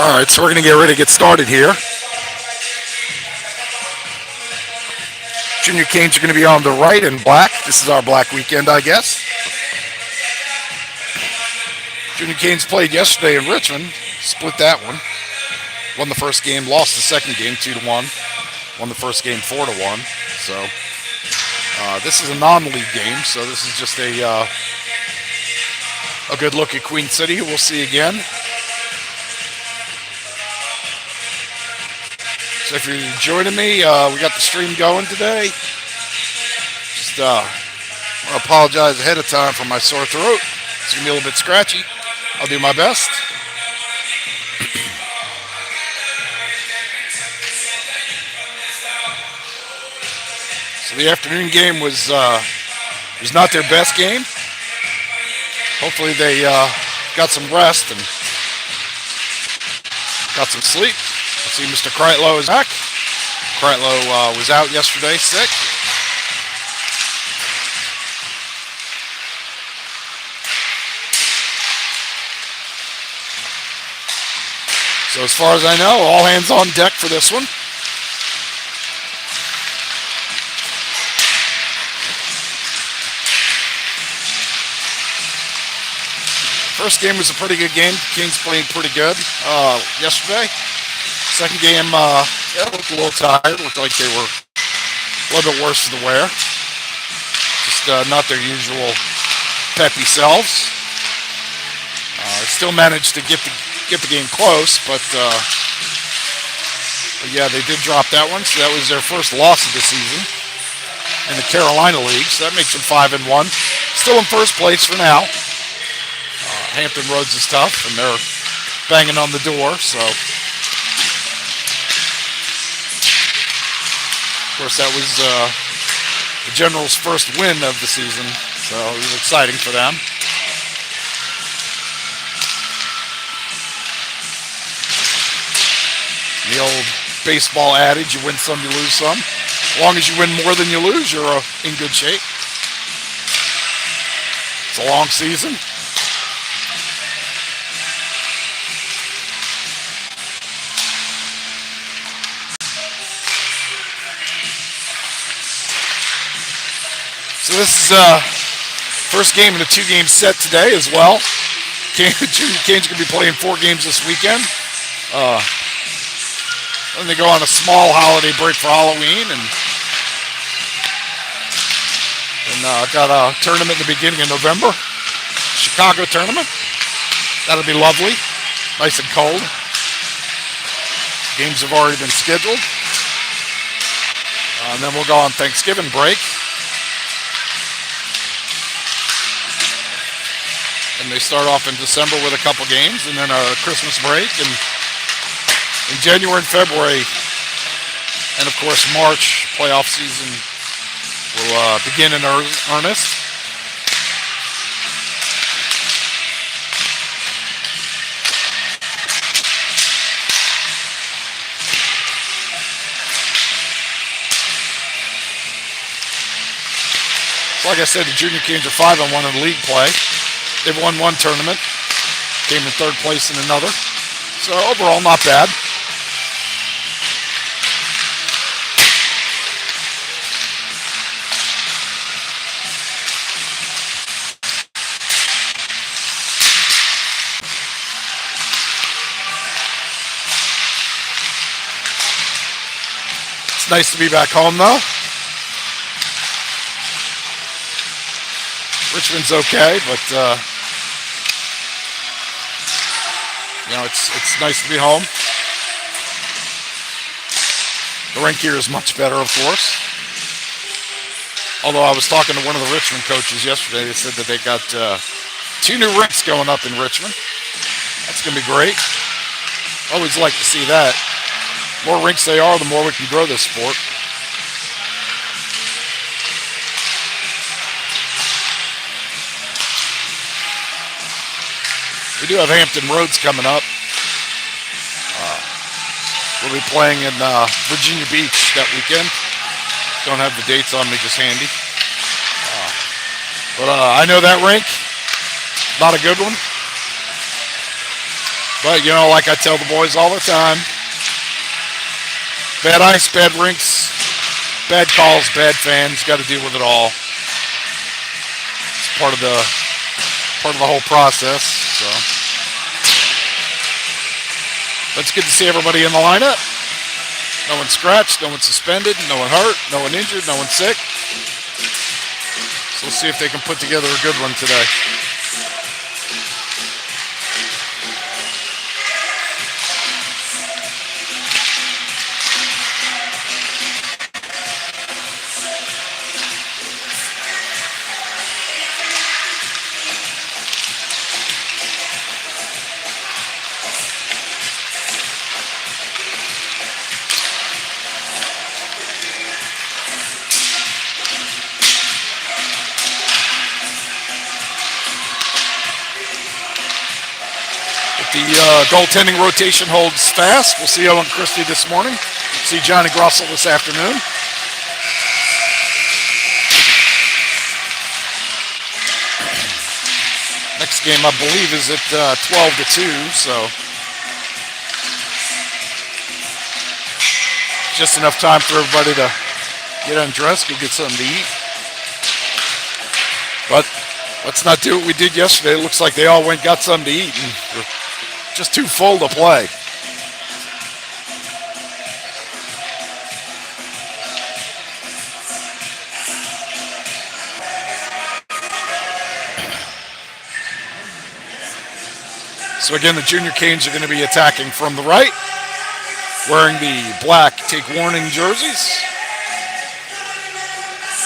All right, so we're going to get ready to get started here. Junior Canes are going to be on the right in black. This is our black weekend, I guess. Junior Canes played yesterday in Richmond, split that one. Won the first game, lost the second game 2-1. Won the first game 4-1. So this is a non-league game, so this is just a good look at Queen City, who we'll see again. So if you're joining me, we got the stream going today. Just want to apologize ahead of time for my sore throat. It's going to be a little bit scratchy. I'll do my best. So the afternoon game was not their best game. Hopefully they got some rest and got some sleep. I see Mr. Kreitlow is back. Kreitlow was out yesterday, sick. So as far as I know, all hands on deck for this one. First game was a pretty good game. Kings playing pretty good yesterday. Second game, looked a little tired. Looked like they were a little bit worse for the wear. Just not their usual peppy selves. Still managed to get the game close, but yeah, they did drop that one. So that was their first loss of the season in the Carolina League. So that makes them 5-1. Still in first place for now. Hampton Roads is tough, and they're banging on the door. So. Of course, that was the Generals' first win of the season, so it was exciting for them. The old baseball adage, you win some, you lose some. As long as you win more than you lose, you're in good shape. It's a long season. So this is first game in a two-game set today as well. Junior Canes are going to be playing 4 games this weekend. Then they go on a small holiday break for Halloween, and got a tournament in the beginning of November, Chicago tournament. That'll be lovely, nice and cold. Games have already been scheduled. And then we'll go on Thanksgiving break. And they start off in December with a couple games, and then a Christmas break, and in January and February, and of course March, playoff season will begin in earnest. So like I said, the Junior Canes are 5-1 in league play. They've won one tournament, came in third place in another. So overall, not bad. It's nice to be back home, though. Richmond's okay, but it's nice to be home. The rink here is much better, of course. Although I was talking to one of the Richmond coaches yesterday, they said that they got 2 new rinks going up in Richmond. That's going to be great. Always like to see that. The more rinks they are, the more we can grow this sport. We do have Hampton Roads coming up. We'll be playing in Virginia Beach that weekend. Don't have the dates on me, just handy. But I know that rink. Not a good one. But, like I tell the boys all the time, bad ice, bad rinks, bad calls, bad fans. Got to deal with it all. It's part of the whole process. So, but it's good to see everybody in the lineup. No one scratched, no one suspended, no one hurt, no one injured, no one sick. So we'll see if they can put together a good one today. The goaltending rotation holds fast. We'll see Owen Christie this morning. See Johnny Grossel this afternoon. Next game, I believe, is at 12-2, so just enough time for everybody to get undressed, go get something to eat. But let's not do what we did yesterday. It looks like they all went and got something to eat, and we're just too full to play. So again, the Junior Canes are going to be attacking from the right, wearing the black Take Warning jerseys.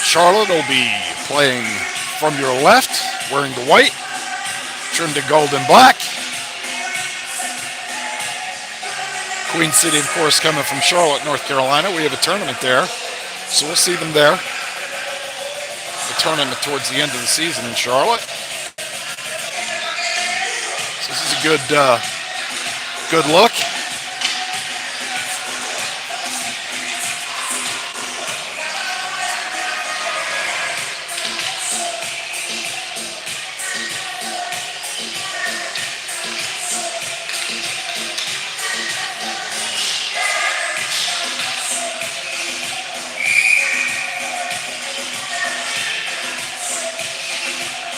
Charlotte will be playing from your left, wearing the white, trimmed in gold and black. Queen City, of course, coming from Charlotte, North Carolina. We have a tournament there, so we'll see them there. The tournament towards the end of the season in Charlotte. So this is a good look.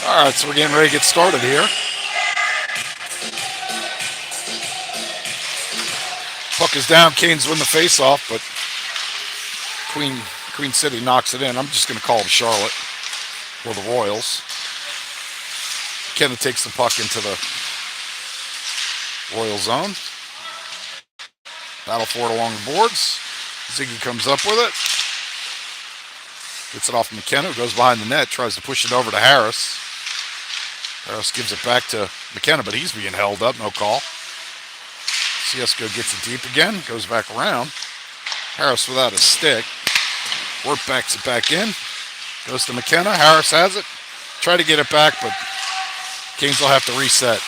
All right, so we're getting ready to get started here. Puck is down. Canes win the face-off, but Queen City knocks it in. I'm just going to call them Charlotte or the Royals. McKenna takes the puck into the Royal zone. Battle for it along the boards. Ziggy comes up with it. Gets it off McKenna, who goes behind the net, tries to push it over to Harris. Harris gives it back to McKenna, but he's being held up, no call. Ciesco gets it deep again, goes back around. Harris without a stick. Wirt backs it back in. Goes to McKenna, Harris has it. Try to get it back, but Canes will have to reset.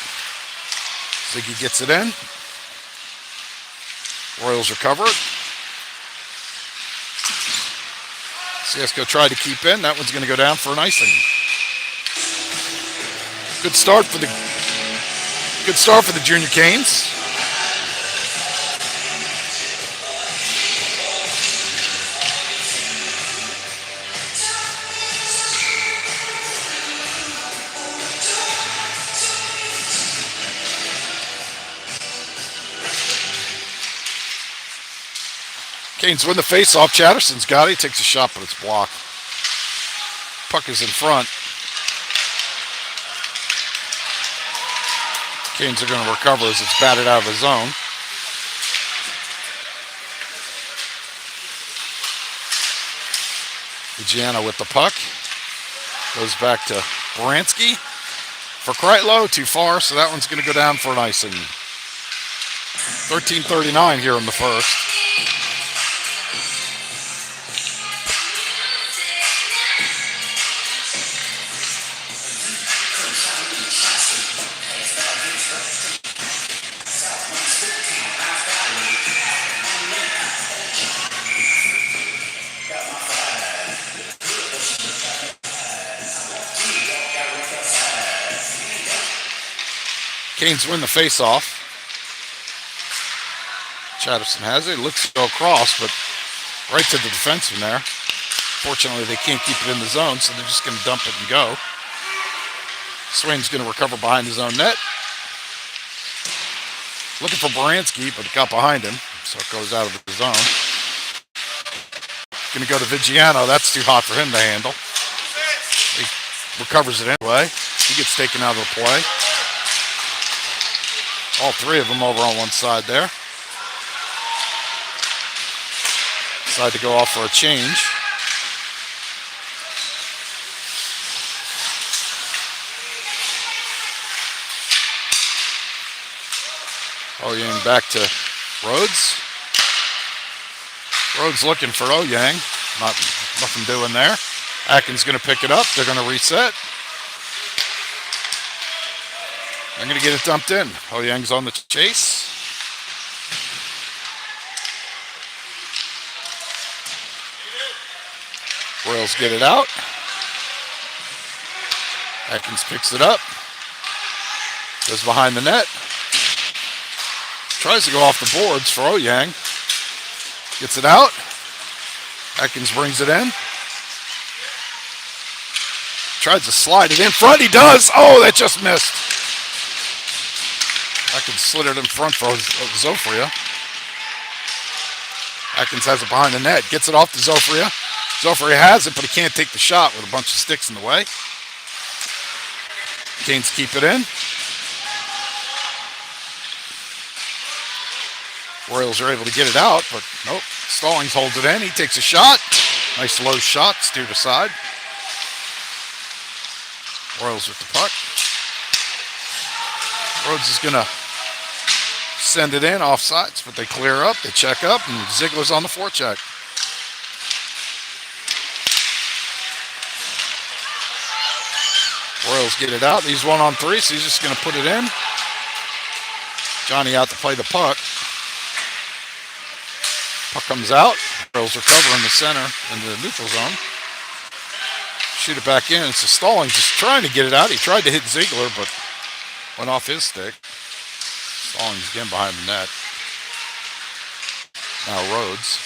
Ziggy gets it in. Royals recover it. Ciesco tried to keep in. That one's going to go down for an icing. Good start for the Junior Canes. Canes win the face-off. Chatterson's got it. He takes a shot, but it's blocked. Puck is in front. Canes are going to recover as it's batted out of the zone. Vigiano with the puck. Goes back to Baranski. For Kreitlow, too far, so that one's going to go down for an icing. 13:39 here in the first. Canes win the face-off. Chatterson has it. Looks to go across, but right to the defenseman there. Fortunately, they can't keep it in the zone, so they're just going to dump it and go. Swain's going to recover behind his own net. Looking for Baranski, but it got behind him, so it goes out of the zone. Going to go to Vigiano. That's too hot for him to handle. He recovers it anyway. He gets taken out of the play. All three of them over on one side there. Decide to go off for a change. Oyang back to Rhodes. Rhodes looking for Oyang. Nothing doing there. Atkins going to pick it up. They're going to reset. They're going to get it dumped in. Oyang's on the chase. Royals get it out. Atkins picks it up. Goes behind the net. Tries to go off the boards for Oyang. Gets it out. Atkins brings it in. Tries to slide it in front. He does. Oh, that just missed. Atkins slid it in front for Zofria. Atkins has it behind the net. Gets it off to Zofria. Zofria has it, but he can't take the shot with a bunch of sticks in the way. Canes keep it in. Royals are able to get it out, but nope. Stallings holds it in. He takes a shot. Nice low shot, steered aside. Royals with the puck. Rhodes is going to send it in offsides, but they clear up, they check up, and Ziegler's on the forecheck. Royals get it out. He's 1-on-3, so he's just going to put it in. Johnny out to play the puck. Puck comes out. Royals recover in the center in the neutral zone. Shoot it back in. So Stallings just trying to get it out. He tried to hit Ziegler, but went off his stick. Stallings again behind the net. Now Rhodes.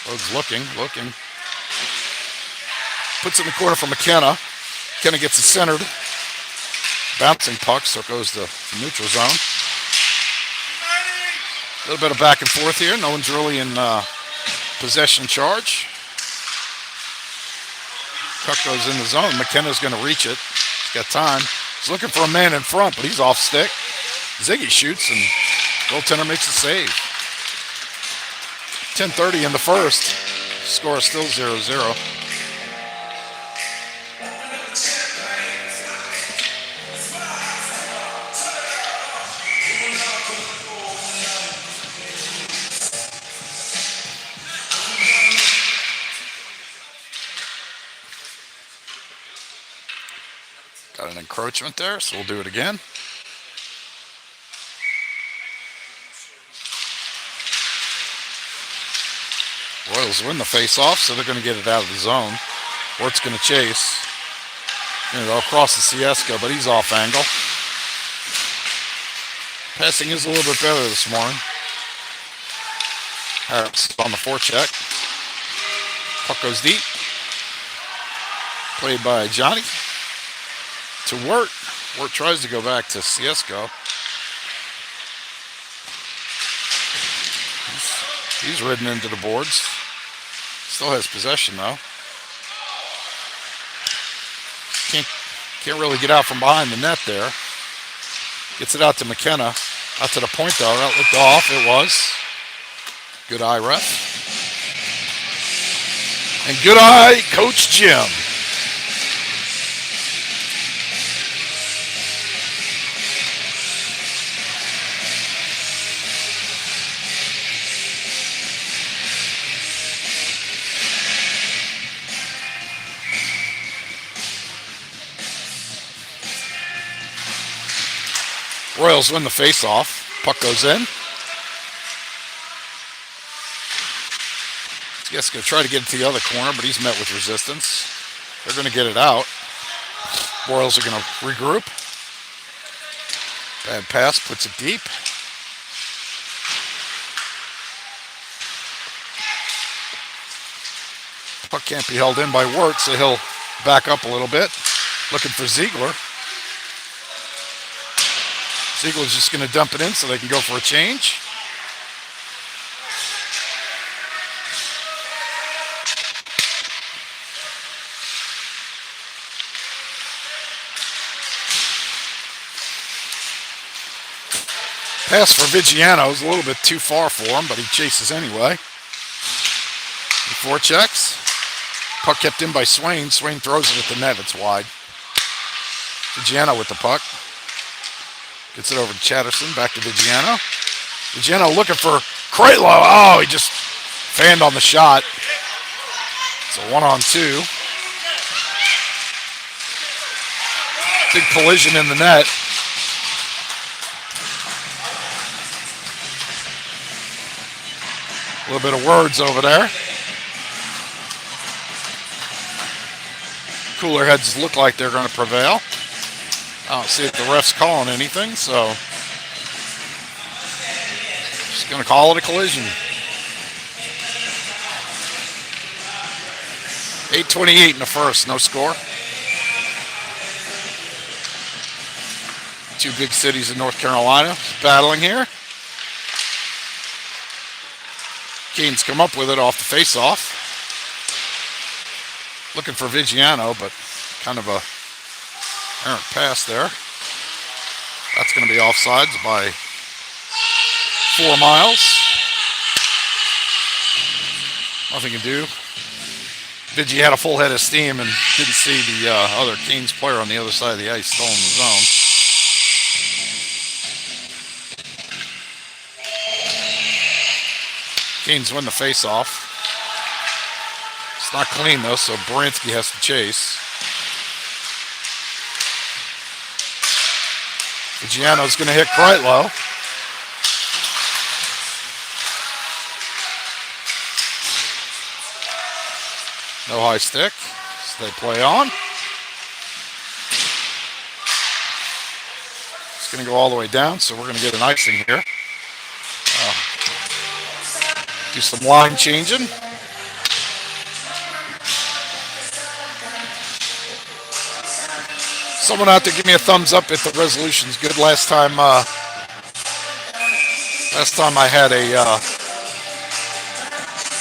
Rhodes looking. Puts it in the corner for McKenna. McKenna gets it centered. Bouncing puck, so it goes to the neutral zone. A little bit of back and forth here. No one's really in possession charge. Puck goes in the zone. McKenna's going to reach it. He's got time. He's looking for a man in front, but he's off stick. Ziggy shoots, and goaltender makes a save. 10:30 in the first. Score is still 0-0. Got an encroachment there, so we'll do it again. Royals win the face-off, so they're going to get it out of the zone. Wirt's going to chase. Going to go across the Siesko, but he's off angle. Passing is a little bit better this morning. Harris on the forecheck. Puck goes deep. Played by Johnny. To Wirt. Wirt tries to go back to Siesko. He's ridden into the boards. Still has possession though. Can't really get out from behind the net there. Gets it out to McKenna. Out to the point though. That looked off. It was. Good eye, ref. And good eye, Coach Jim. Royals win the face-off. Puck goes in. Yes, going to try to get it to the other corner, but he's met with resistance. They're going to get it out. Royals are going to regroup. Bad pass, puts it deep. Puck can't be held in by Wirtz, so he'll back up a little bit. Looking for Ziegler. Ziegler's just going to dump it in so they can go for a change. Pass for Vigiano is a little bit too far for him, but he chases anyway. He forechecks. Puck kept in by Swain. Swain throws it at the net. It's wide. Vigiano with the puck. Gets it over to Chatterson. Back to Vigiano. Vigiano looking for Kreitlow. Oh, he just fanned on the shot. It's a 1-on-2. Big collision in the net. A little bit of words over there. Cooler heads look like they're going to prevail. I don't see if the ref's calling anything, so just going to call it a collision. 8:28 in the first, no score. Two big cities in North Carolina battling here. Canes come up with it off the face-off. Looking for Vigiano, but kind of a errant pass there. That's going to be offsides by 4 miles. Nothing to do. Vigi had a full head of steam and didn't see the other Canes player on the other side of the ice still in the zone. Canes win the face-off. It's not clean though, so Baranski has to chase. Vigiano's going to hit Kreitlow. No high stick. So they play on. It's going to go all the way down, so we're going to get an icing here. Do some line changing. Someone out there give me a thumbs up if the resolution's good. Last time I had a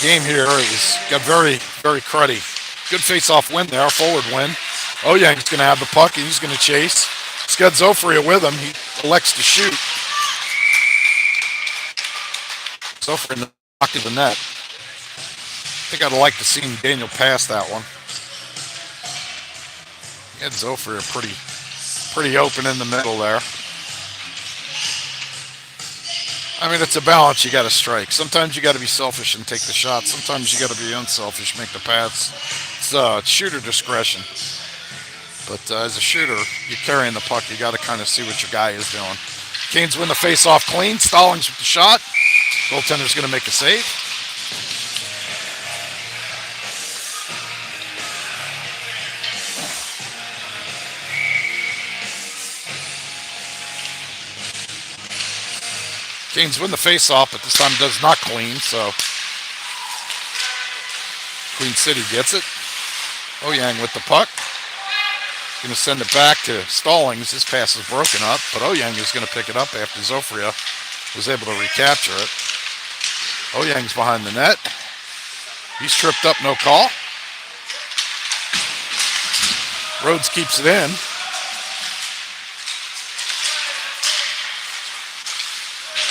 game here, it got very, very cruddy. Good face-off win there, forward win. Oyang's going to have the puck, and he's going to chase. Scud Zofria with him. He elects to shoot. Zofria knocked to the net. I think I'd like to see Daniel pass that one. He had Zofria pretty open in the middle there. I mean, it's a balance you got to strike. Sometimes you got to be selfish and take the shot. Sometimes you got to be unselfish, make the pass. It's shooter discretion. But as a shooter, you're carrying the puck. You got to kind of see what your guy is doing. Canes win the face-off clean. Stallings with the shot. Goaltender's going to make a save. Canes win the face-off, but this time it does not clean, so Queen City gets it. Oyang with the puck. Going to send it back to Stallings. His pass is broken up, but Oyang is going to pick it up after Zofria was able to recapture it. Oyang's behind the net. He's tripped up, no call. Rhodes keeps it in.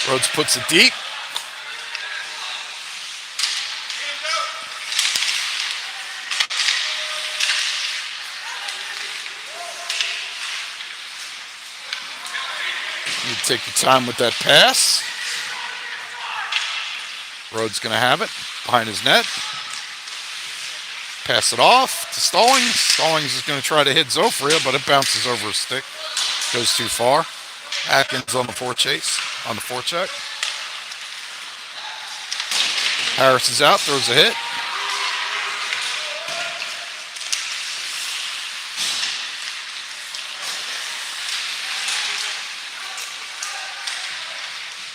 Rhodes puts it deep. You take your time with that pass. Rhodes going to have it behind his net. Pass it off to Stallings. Stallings is going to try to hit Zofria, but it bounces over his stick. Goes too far. Atkins on the forecheck. Harris is out, throws a hit.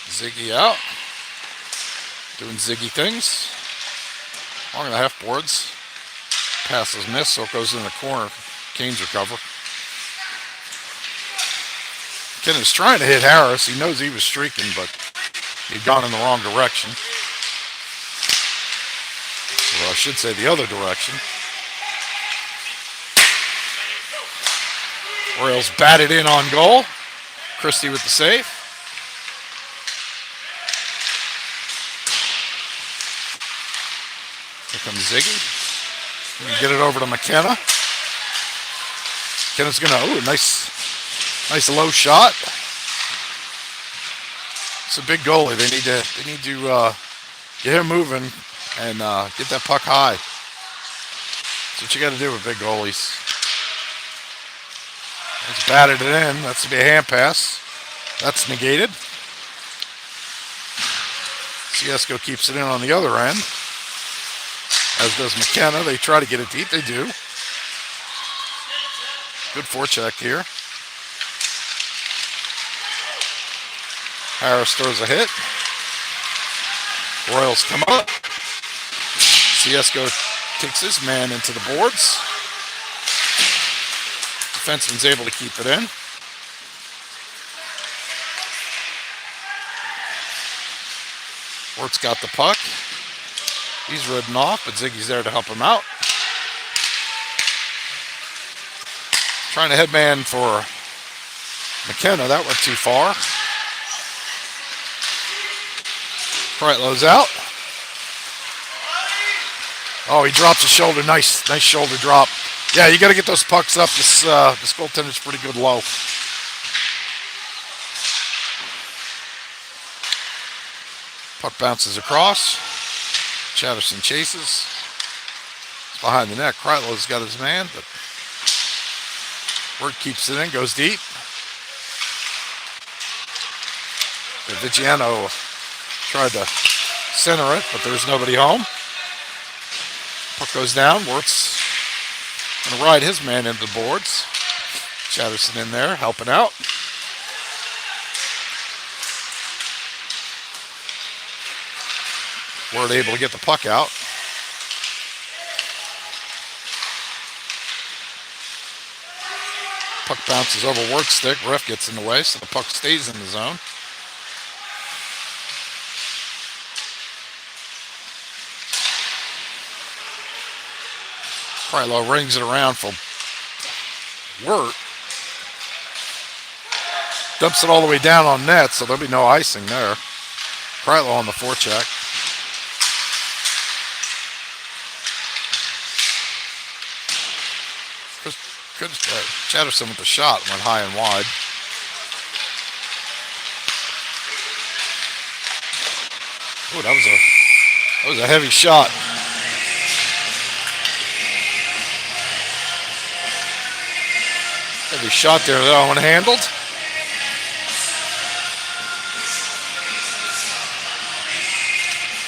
Ziggy out. Doing Ziggy things. Along the half boards. Pass is missed, so it goes in the corner. Canes recover. McKenna's trying to hit Harris. He knows he was streaking, but he'd gone in the wrong direction. Or I should say the other direction. Royals batted in on goal. Christie with the save. Here comes Ziggy. Get it over to McKenna. McKenna's gonna, nice low shot. It's a big goalie. They need to get him moving and get that puck high. That's what you got to do with big goalies. He's batted it in. That's to be a hand pass. That's negated. Ciesco keeps it in on the other end. As does McKenna. They try to get it deep. They do. Good forecheck here. Harris throws a hit. Royals come up. Ciesco takes his man into the boards. Defenseman's able to keep it in. Wirt's got the puck. He's ridden off, but Ziggy's there to help him out. Trying to headman for McKenna. That went too far. Kreitlow's out. Oh, he drops his shoulder. Nice shoulder drop. Yeah, you got to get those pucks up. This goaltender's pretty good low. Puck bounces across. Chatterson chases. It's behind the net. Kreitlow's got his man, but Wirt keeps it in, goes deep. Vigiano tried to center it, but there's nobody home. Puck goes down. Wirt's going to ride his man into the boards. Chatterson in there, helping out. Wirt able to get the puck out. Puck bounces over Wirt's stick. Ref gets in the way, so the puck stays in the zone. Kreilow rings it around for Wirt. Dumps it all the way down on net, so there'll be no icing there. Kreilow on the forecheck. Chatterson with the shot went high and wide. Oh, that was a heavy shot. Heavy shot there. That one handled.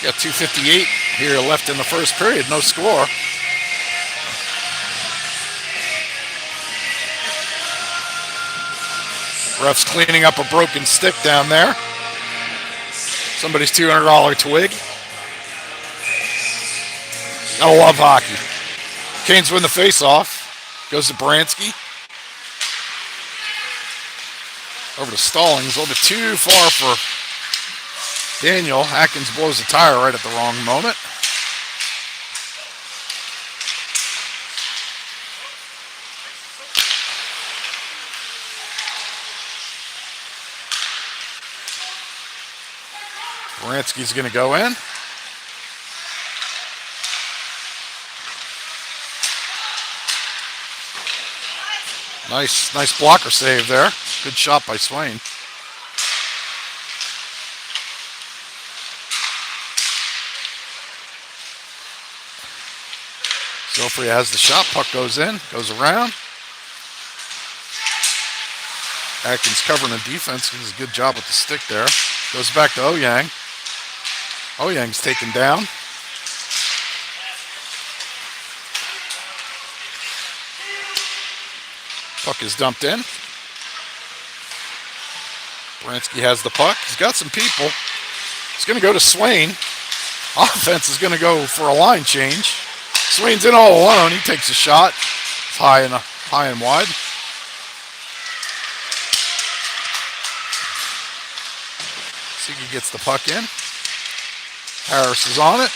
Got 2:58 here left in the first period. No score. Ref's cleaning up a broken stick down there. Somebody's $200 twig. Gotta love hockey. Canes win the face-off. Goes to Bransky. Over to Stallings. A little bit too far for Daniel Atkins blows the tire right at the wrong moment. Baranski's going to go in. Nice blocker save there. Good shot by Swain. Zofri has the shot. Puck goes in, goes around. Atkins covering the defense. He does a good job with the stick there. Goes back to Oyang. Oyang's taken down. Puck is dumped in. Baranski has the puck. He's got some people. He's going to go to Swain. Offense is going to go for a line change. Swain's in all alone. He takes a shot. It's high and wide. Sigi gets the puck in. Harris is on it.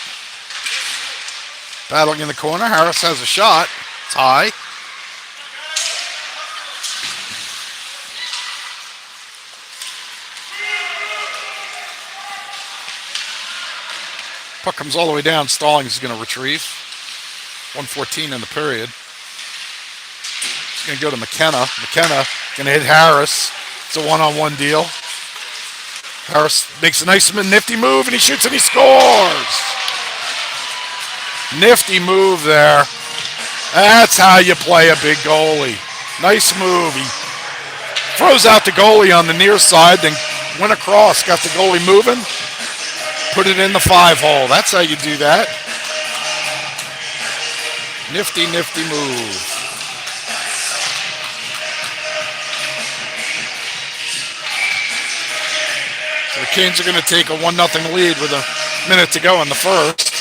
Battling in the corner. Harris has a shot. It's high. Puck comes all the way down. Stallings is going to retrieve. 1:14 in the period. He's going to go to McKenna. McKenna going to hit Harris. It's a one-on-one deal. Harris makes a nice nifty move, and he shoots and he scores. Nifty move there. That's how you play a big goalie. Nice move. He throws out the goalie on the near side, then went across, got the goalie moving, put it in the 5-hole. That's how you do that. Nifty move. So the Canes are going to take a 1-0 lead with a minute to go in the first.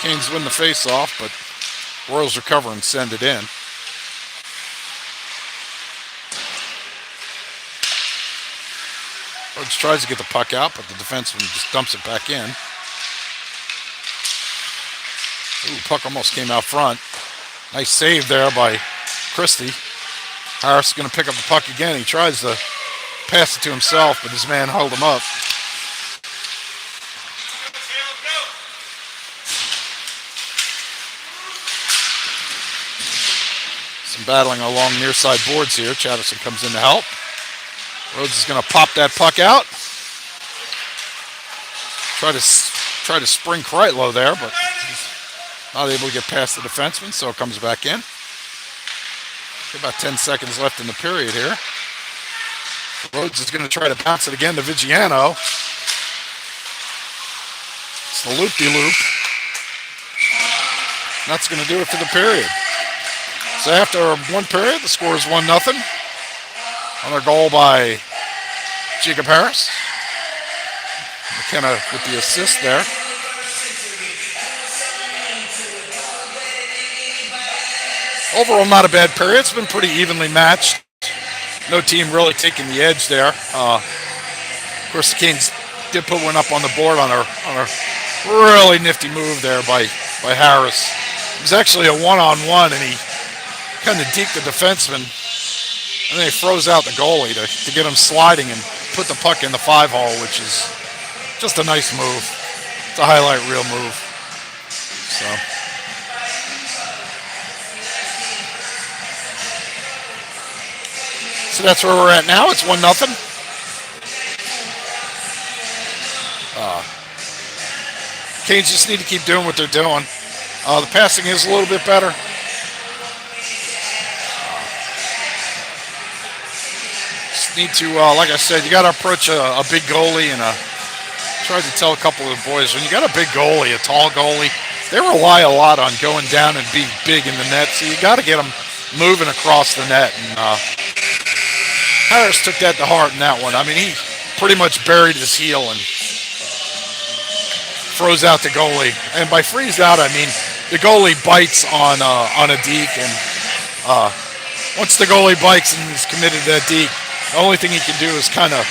Canes win the face-off, but Royals recover and send it in. Rhodes tries to get the puck out, but the defenseman just dumps it back in. Ooh, puck almost came out front. Nice save there by Christie. Harris is going to pick up the puck again. He tries to pass it to himself, but his man held him up. Some battling along near side boards here. Chatterson comes in to help. Rhodes is going to pop that puck out. Try to spring Kreitlow there, but he's not able to get past the defenseman, so it comes back in. About 10 seconds left in the period here. Rhodes is going to try to bounce it again to Vigiano. It's the loop-de-loop. That's going to do it for the period. So after one period, the score is 1-0. Another goal by Jacob Harris. McKenna with the assist there. Overall, not a bad period. It's been pretty evenly matched. No team really taking the edge there. Of course, the Canes did put one up on the board on a really nifty move there by Harris. It was actually a one-on-one, and he kind of deked the defenseman, and then he froze out the goalie to get him sliding and put the puck in the 5-hole, which is just a nice move. It's a highlight reel move. So that's where we're at now. It's 1-0. Canes just need to keep doing what they're doing. The passing is a little bit better. Just need to, like I said, you got to approach a big goalie, and tried to tell a couple of the boys, when you got a big goalie, a tall goalie, they rely a lot on going down and being big in the net, so you got to get them moving across the net. And Harris took that to heart in that one. I mean, he pretty much buried his heel and froze out the goalie. And by freeze out, I mean the goalie bites on a deke, and once the goalie bites and he's committed to that deke, The only thing he can do is kind of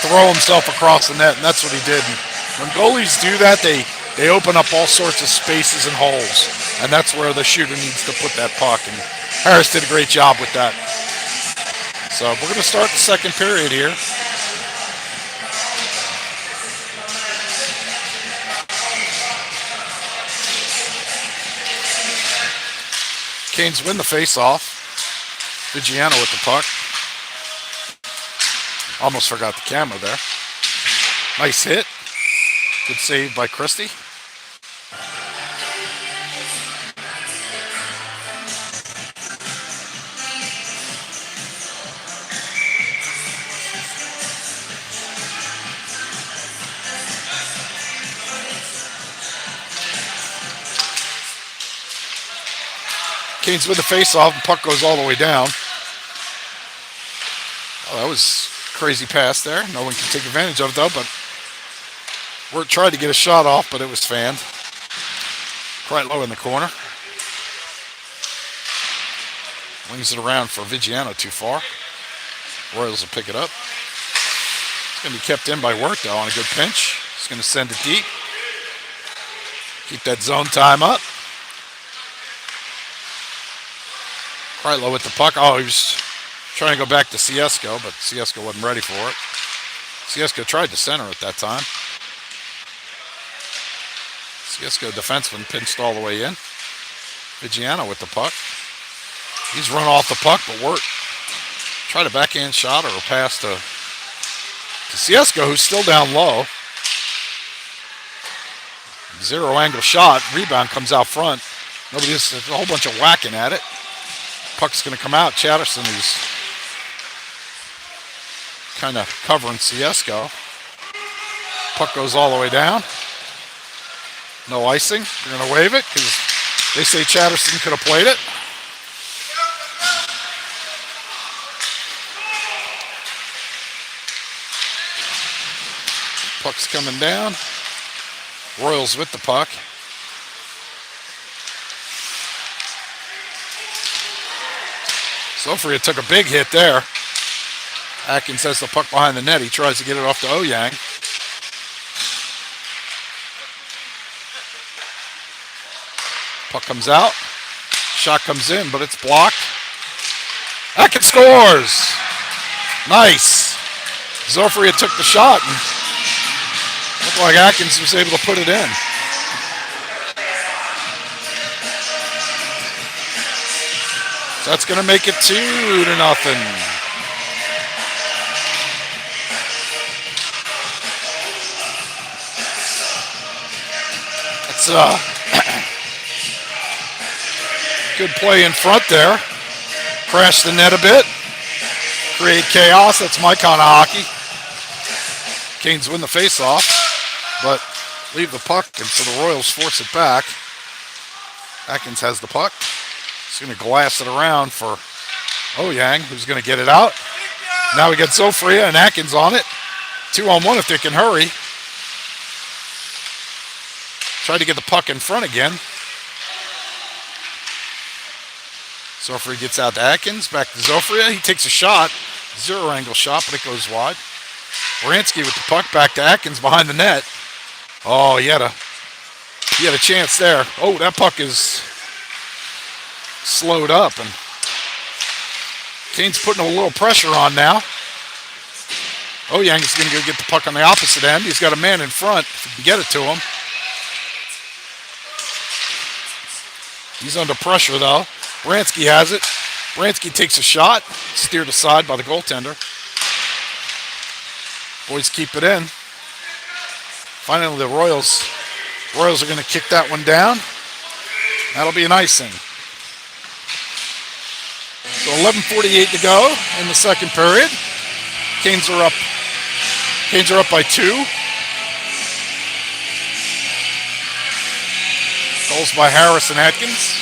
throw himself across the net, and that's what he did. And when goalies do that, they open up all sorts of spaces and holes, and that's where the shooter needs to put that puck. And Harris did a great job with that. So we're going to start the second period here. Canes win the face-off. Vigiano with the puck. Almost forgot the camera there. Nice hit. Good save by Christie. Canes with the face-off, and puck goes all the way down. Oh, that was a crazy pass there. No one can take advantage of it, though, but Wirt tried to get a shot off, but it was fanned. Quite low in the corner. Wings it around for Vigiano too far. Royals will pick it up. It's going to be kept in by Wirt, though, on a good pinch. He's going to send it deep. Keep that zone time up. Quite low with the puck. Oh, he was trying to go back to Ciesco, but Ciesco wasn't ready for it. Ciesco tried to center it that time. Ciesco defenseman pinched all the way in. Vigiano with the puck. He's run off the puck, but Wirt tried a backhand shot or a pass to Ciesco, who's still down low. Zero angle shot. Rebound comes out front. There's a whole bunch of whacking at it. Puck's going to come out. Chatterson, who's kind of covering Ciesco. Puck goes all the way down. No icing. They're going to wave it because they say Chatterson could have played it. Puck's coming down. Royals with the puck. Sofria took a big hit there. Atkins has the puck behind the net. He tries to get it off to Oyang. Puck comes out. Shot comes in, but it's blocked. Atkins scores! Nice. Sofria took the shot and looked like Atkins was able to put it in. So that's going to make it 2-0. That's good play in front there. Crash the net a bit. Create chaos. That's my kind of hockey. Canes win the face-off, but leave the puck, and so the Royals force it back. Atkins has the puck. He's going to glass it around for Oyang, who's going to get it out. Now we get Sofria and Atkins on it. 2-on-1 if they can hurry. Try to get the puck in front again. Sofria gets out to Atkins, back to Sofria. He takes a shot, zero angle shot, but it goes wide. Baranski with the puck, back to Atkins behind the net. Oh, he had a chance there. Oh, that puck is slowed up, and Canes putting a little pressure on now. Oyang is going to go get the puck on the opposite end. He's got a man in front if he can get it to him. He's under pressure, though. Baranski has it. Baranski takes a shot, steered aside by the goaltender. Boys keep it in. Finally, the Royals are going to kick that one down. That'll be an icing. So 11:48 to go in the second period. Canes are up. Canes are up by 2. Goals by Harris and Atkins.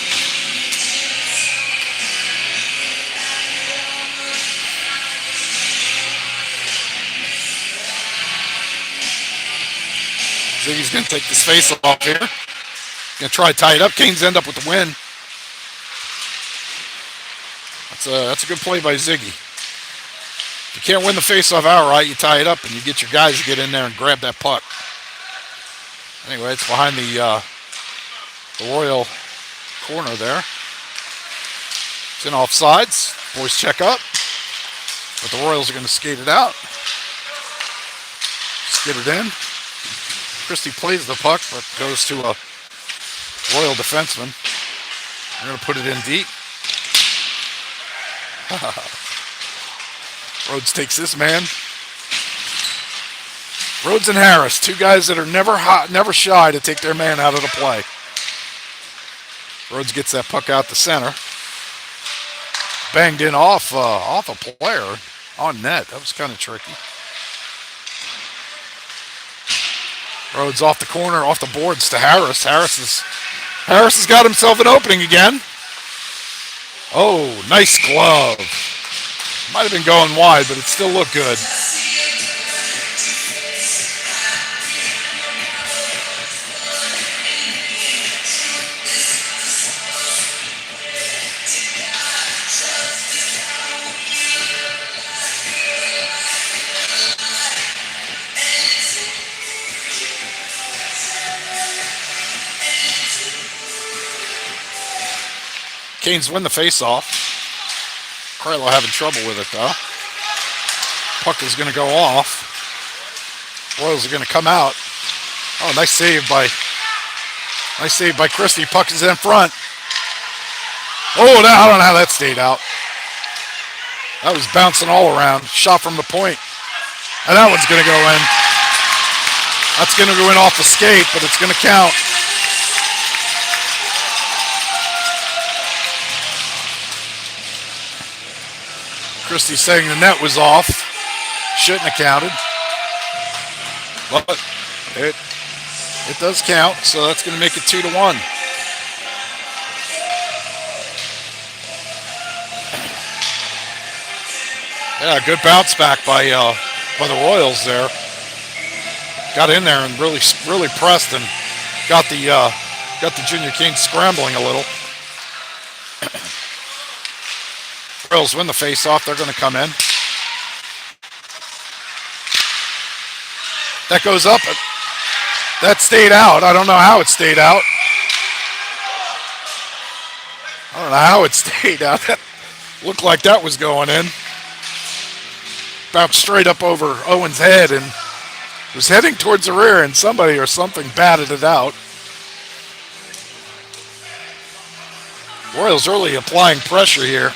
Ziggy's going to take this face off here. Going to try to tie it up. Canes end up with the win. That's a good play by Ziggy. If you can't win the face-off outright, you tie it up and you get your guys to get in there and grab that puck. Anyway, it's behind the Royal corner there. It's in offsides. Boys check up. But the Royals are going to skate it out. Skid it in. Christie plays the puck, but goes to a Royal defenseman. They're going to put it in deep. Rhodes takes this man. Rhodes and Harris, two guys that are never shy to take their man out of the play. Rhodes gets that puck out the center. Banged in off a player on net. That was kind of tricky. Rhodes off the corner, off the boards to Harris. Harris has got himself an opening again. Oh, nice glove. Might have been going wide, but it still looked good. Canes win the face-off. Carlo having trouble with it, though. Puck is going to go off. Royals are going to come out. Oh, nice save by Christie. Puck is in front. Oh, I don't know how that stayed out. That was bouncing all around. Shot from the point. And that one's going to go in. That's going to go in off the skate, but it's going to count. Christie saying the net was off. Shouldn't have counted. But it does count, so that's going to make it 2-1. Yeah, good bounce back by the Royals there. Got in there and really pressed and got the Junior Kings scrambling a little. Royals win the face-off. They're going to come in. That goes up. That stayed out. I don't know how it stayed out. I don't know how it stayed out. That looked like that was going in. Bounced straight up over Owen's head and was heading towards the rear, and somebody or something batted it out. Royals really applying pressure here.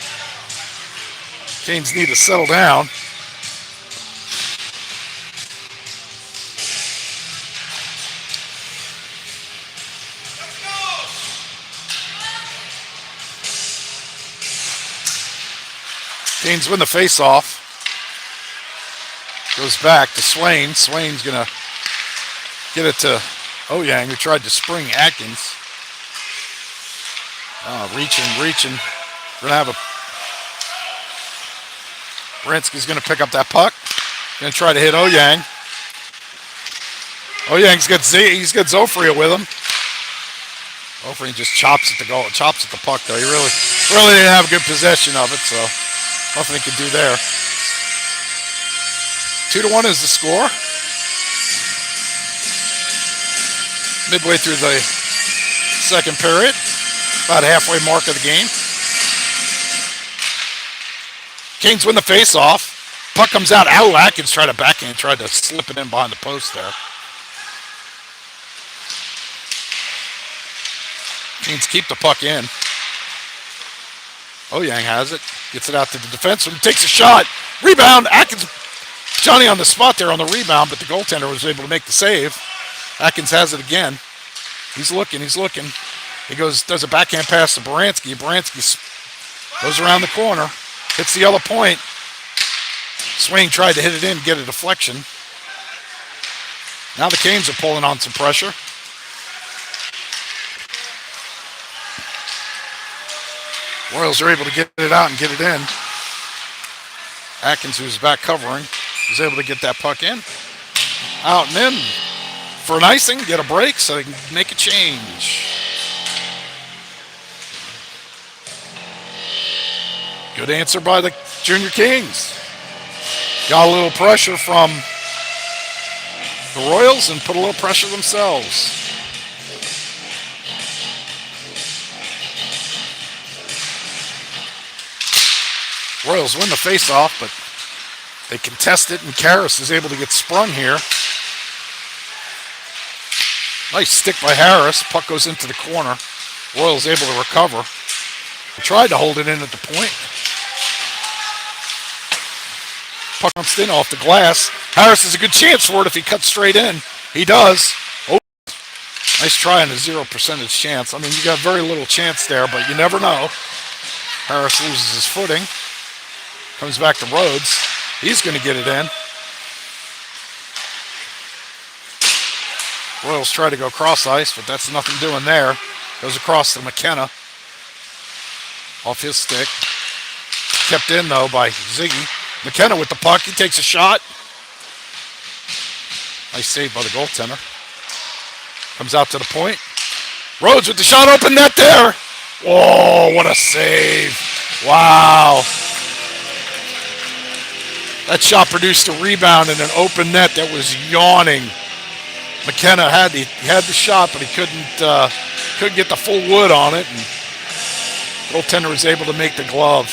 Canes need to settle down. Canes win the face-off. Goes back to Swain. Swain's going to get it to Oyang, who tried to spring Atkins. Reaching. We're going to have a Baranski's going to pick up that puck. Going to try to hit Oyang. Oyang's got Zofria with him. Zofria just chops at the puck though. He really didn't have good possession of it, so nothing he could do there. 2-1 is the score. Midway through the second period, about halfway mark of the game. Canes win the face-off. Puck comes out. Atkins tried to slip it in behind the post there. Canes keep the puck in. Oyang has it. Gets it out to the defenseman. Takes a shot. Rebound. Atkins. Johnny on the spot there on the rebound, but the goaltender was able to make the save. Atkins has it again. He's looking. He does a backhand pass to Baranski. Baranski goes around the corner. Hits the other point. Swain tried to hit it in, get a deflection. Now the Canes are pulling on some pressure. Royals are able to get it out and get it in. Atkins, who's back covering, is able to get that puck in. Out and in for an icing, get a break so they can make a change. Good answer by the Junior Kings. Got a little pressure from the Royals and put a little pressure themselves. Royals win the face-off, but they contest it, and Karras is able to get sprung here. Nice stick by Harris. Puck goes into the corner. Royals able to recover. They tried to hold it in at the point. Puck comes in off the glass. Harris has a good chance for it if he cuts straight in. He does. Oh, nice try on a 0% chance. I mean, you got very little chance there, but you never know. Harris loses his footing. Comes back to Rhodes. He's going to get it in. Royals try to go cross ice, but that's nothing doing there. Goes across to McKenna. Off his stick. Kept in, though, by Ziggy. McKenna with the puck. He takes a shot. Nice save by the goaltender. Comes out to the point. Rhodes with the shot, open net there. Whoa, what a save. Wow. That shot produced a rebound and an open net that was yawning. McKenna had the shot, but he couldn't get the full wood on it, and goaltender was able to make the glove.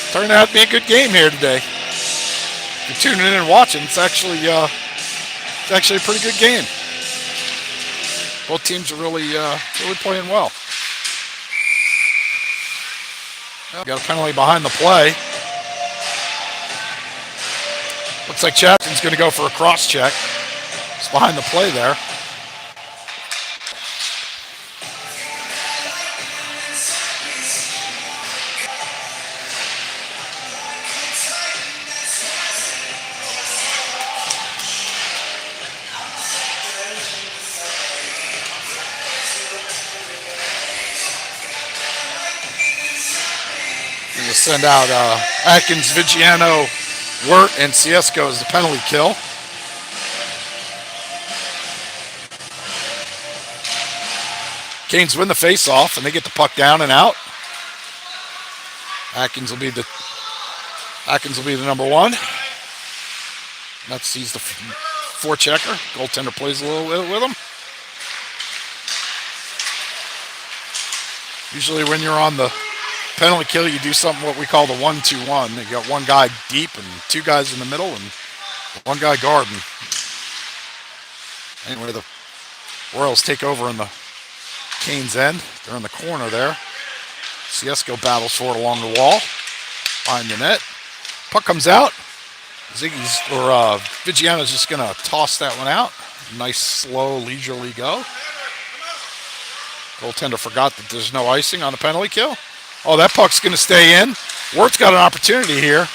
Turned out to be a good game here today. If you're tuning in and watching, it's actually a pretty good game. Both teams are really playing well. Got a penalty behind the play. Looks like Chapman's going to go for a cross check. It's behind the play there. We'll send out Atkins, Vigiano, Wirt, and Ciesco as the penalty kill. Canes win the face-off, and they get the puck down and out. Atkins will be the number one. He's the forechecker. Goaltender plays a little bit with him. Usually when you're on the penalty kill, you do something what we call the 1-2-1. You got one guy deep and two guys in the middle and one guy guarding. Anyway, the Royals take over in the Canes end. They're in the corner there. Ciesco battles for it along the wall. Behind the net. Puck comes out. Vigiano's just going to toss that one out. Nice, slow, leisurely go. Goaltender forgot that there's no icing on the penalty kill. Oh, that puck's going to stay in. Wirt's got an opportunity here.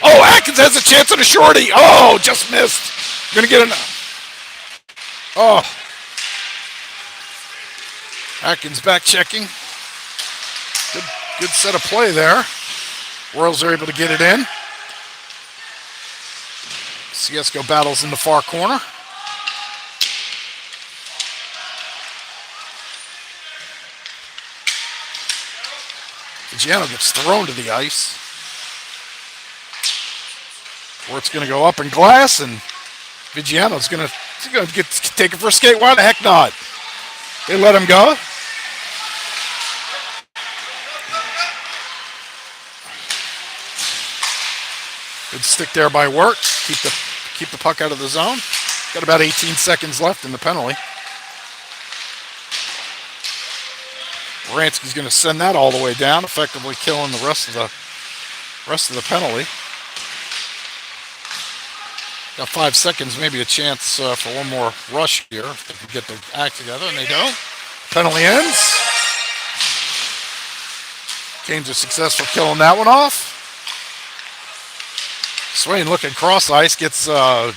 Oh, Atkins has a chance at a shorty. Oh, just missed. Going to get an... Oh. Atkins back checking. Good set of play there. Royals are able to get it in. Ciesco battles in the far corner. Vigiano gets thrown to the ice. Wirt's going to go up in glass, and Vigiano's going to take it for a skate. Why the heck not? They let him go. Good stick there by Wirt. Keep the puck out of the zone. Got about 18 seconds left in the penalty. Baranski's going to send that all the way down, effectively killing the rest of the penalty. Got 5 seconds, maybe a chance for one more rush here if they can get the act together, and they don't. Penalty ends. Canes are successful killing that one off. Swain looking cross ice, gets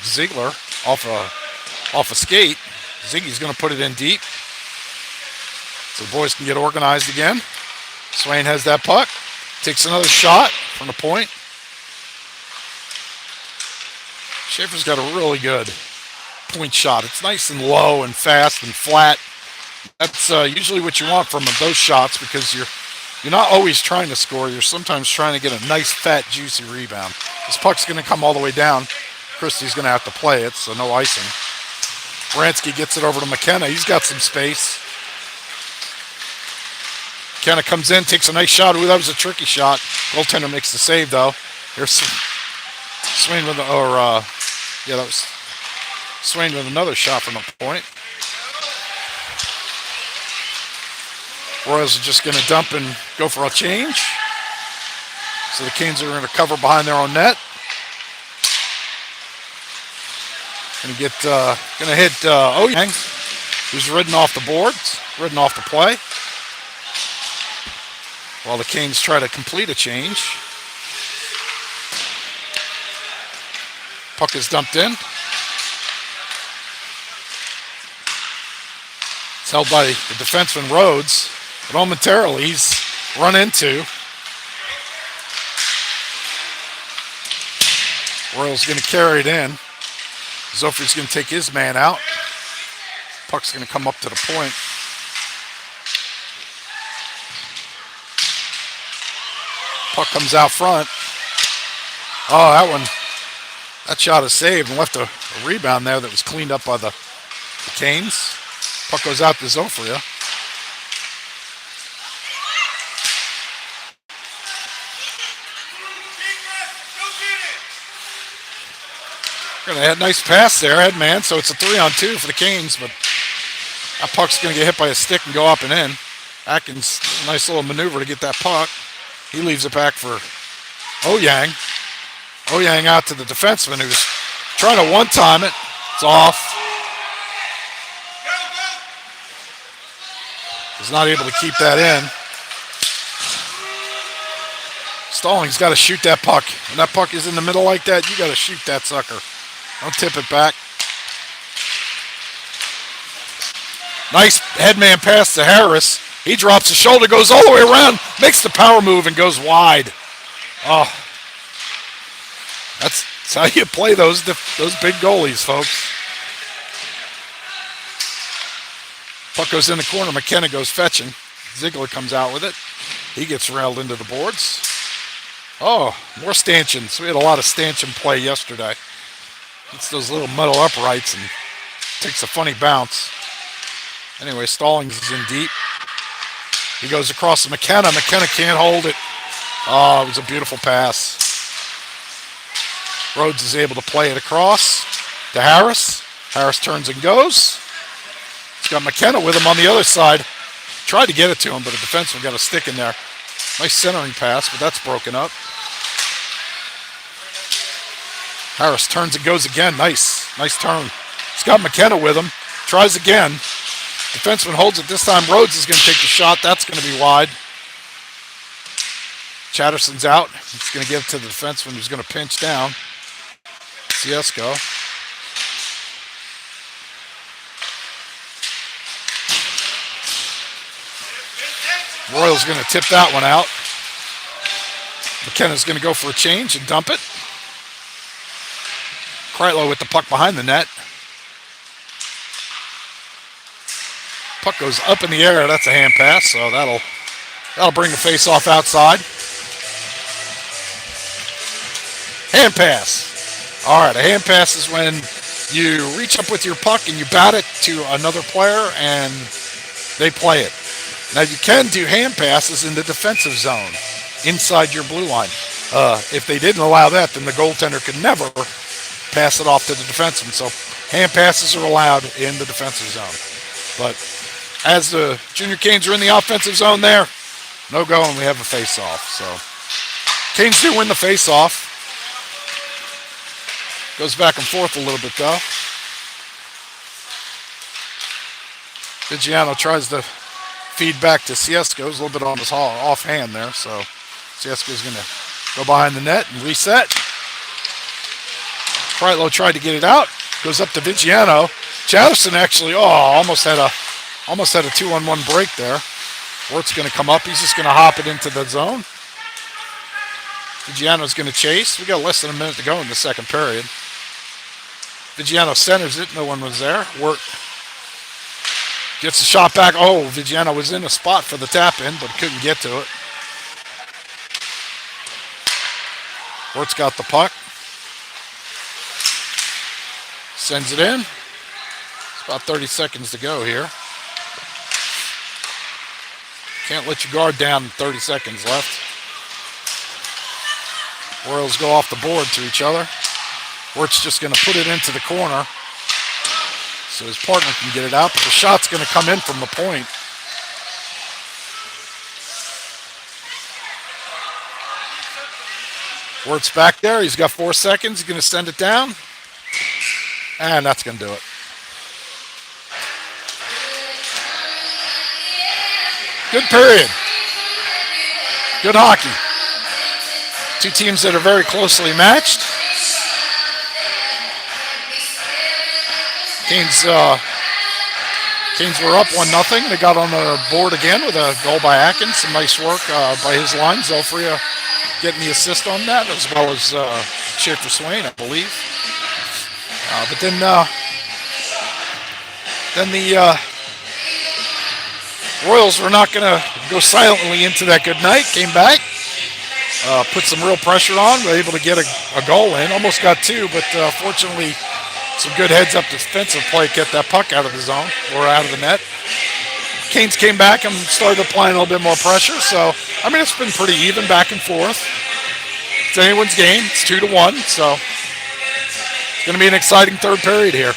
Ziegler off a skate. Ziggy's going to put it in deep. So the boys can get organized again. Swain has that puck. Takes another shot from the point. Schaefer's got a really good point shot. It's nice and low and fast and flat. That's usually what you want from those shots because you're You're not always trying to score. You're sometimes trying to get a nice, fat, juicy rebound. This puck's going to come all the way down. Christie's going to have to play it, so no icing. Bransky gets it over to McKenna. He's got some space. McKenna comes in, takes a nice shot. Ooh, that was a tricky shot. Goaltender makes the save, though. Here's Swain with that was Swain with another shot from the point. Royals are just going to dump and go for a change. So the Canes are going to cover behind their own net. Going to hit Yang, who's ridden off the boards, ridden off the play. While the Canes try to complete a change. Puck is dumped in. It's held by the defenseman Rhodes, but momentarily he's run into. Royals going to carry it in. Zofri's going to take his man out. Puck's going to come up to the point. Puck comes out front. Oh, that shot is saved and left a rebound there that was cleaned up by the Canes. Puck goes out to Zofria. A nice pass there, headman. So it's a 3-on-2 for the Canes, but that puck's going to get hit by a stick and go up and in. Atkins, nice little maneuver to get that puck. He leaves it back for Oyang. Oyang out to the defenseman who's trying to one-time it. It's off. He's not able to keep that in. Stallings got to shoot that puck. When that puck is in the middle like that, you got to shoot that sucker. Don't tip it back. Nice headman pass to Harris. He drops the shoulder, goes all the way around, makes the power move, and goes wide. Oh, that's how you play those big goalies, folks. Puck goes in the corner. McKenna goes fetching. Ziegler comes out with it. He gets railed into the boards. Oh, more stanchions. We had a lot of stanchion play yesterday. It's those little metal uprights and takes a funny bounce. Anyway, Stallings is in deep. He goes across to McKenna. McKenna can't hold it. Oh, it was a beautiful pass. Rhodes is able to play it across to Harris. Harris turns and goes. He's got McKenna with him on the other side. Tried to get it to him, but the defenseman got a stick in there. Nice centering pass, but that's broken up. Harris turns and goes again. Nice turn. He's got McKenna with him. Tries again. Defenseman holds it. This time Rhodes is going to take the shot. That's going to be wide. Chatterson's out. He's going to give it to the defenseman who's going to pinch down. Ciesko. Royals going to tip that one out. McKenna's going to go for a change and dump it. Kreitlow with the puck behind the net. Puck goes up in the air. That's a hand pass, so that'll bring the face-off outside. Hand pass. All right, a hand pass is when you reach up with your puck and you bat it to another player and they play it. Now, you can do hand passes in the defensive zone inside your blue line. If they didn't allow that, then the goaltender could never pass it off to the defenseman. So hand passes are allowed in the defensive zone. But as the Junior Canes are in the offensive zone there, no go, and we have a face-off. So Canes do win the face-off. Goes back and forth a little bit, though. Vigiano tries to feed back to Ciesko. He's a little bit on his offhand there, so Ciesko's going to go behind the net and reset. Kreitlow tried to get it out. Goes up to Vigiano. Chatterson actually, almost had a 2-on-1 break there. Wirt's going to come up. He's just going to hop it into the zone. Vigiano's going to chase. We got less than a minute to go in the second period. Vigiano centers it. No one was there. Wirt gets the shot back. Oh, Vigiano was in a spot for the tap in, but couldn't get to it. Wirtz got the puck. Sends it in. It's about 30 seconds to go here. Can't let your guard down. 30 seconds left. Royals go off the board to each other. Wirtz just going to put it into the corner so his partner can get it out, but the shot's going to come in from the point. Wirtz back there. He's got 4 seconds. He's going to send it down. And that's going to do it. Good period. Good hockey. Two teams that are very closely matched. Canes were up 1-0. They got on the board again with a goal by Atkins. Some nice work by his line. Zofria getting the assist on that, as well as Schaefer Swain, I believe. But then the Royals were not going to go silently into that good night. Came back, put some real pressure on, were able to get a goal in. Almost got two, but fortunately, some good heads-up defensive play get that puck out of the zone or out of the net. Canes came back and started applying a little bit more pressure. So, I mean, it's been pretty even back and forth. It's anyone's game. It's 2-1, so it's going to be an exciting third period here.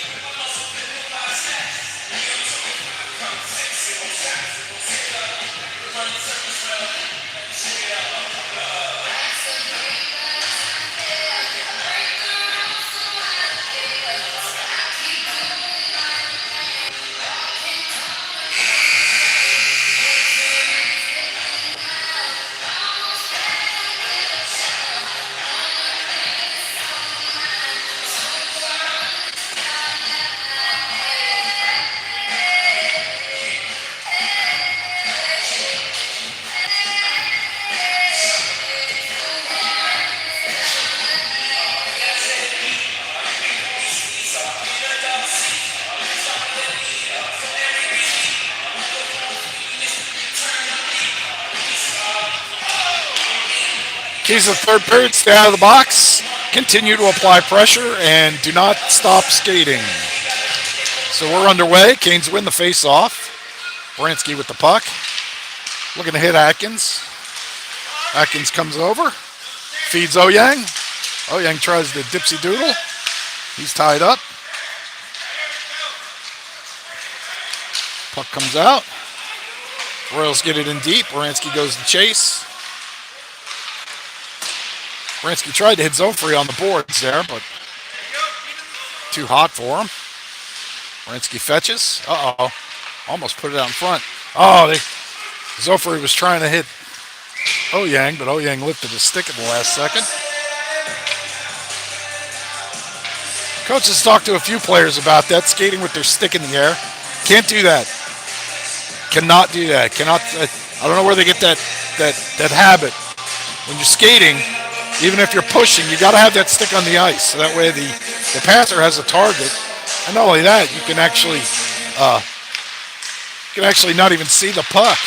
Keys of the third period, stay out of the box, continue to apply pressure, and do not stop skating. So we're underway. Canes win the face-off. Bransky with the puck. Looking to hit Atkins. Atkins comes over, feeds Oyang. Oyang tries the dipsy doodle. He's tied up. Puck comes out. Royals get it in deep. Bransky goes to chase. Bransky tried to hit Zofri on the boards there, but too hot for him. Bransky fetches. Uh-oh. Almost put it out in front. Oh, Zofri was trying to hit Oyang, but Oyang lifted his stick at the last second. Coach has talked to a few players about that, skating with their stick in the air. Can't do that. Cannot do that. Cannot. I don't know where they get that habit. When you're skating, even if you're pushing, you got to have that stick on the ice. So that way the passer has a target. And not only that, you can actually not even see the puck.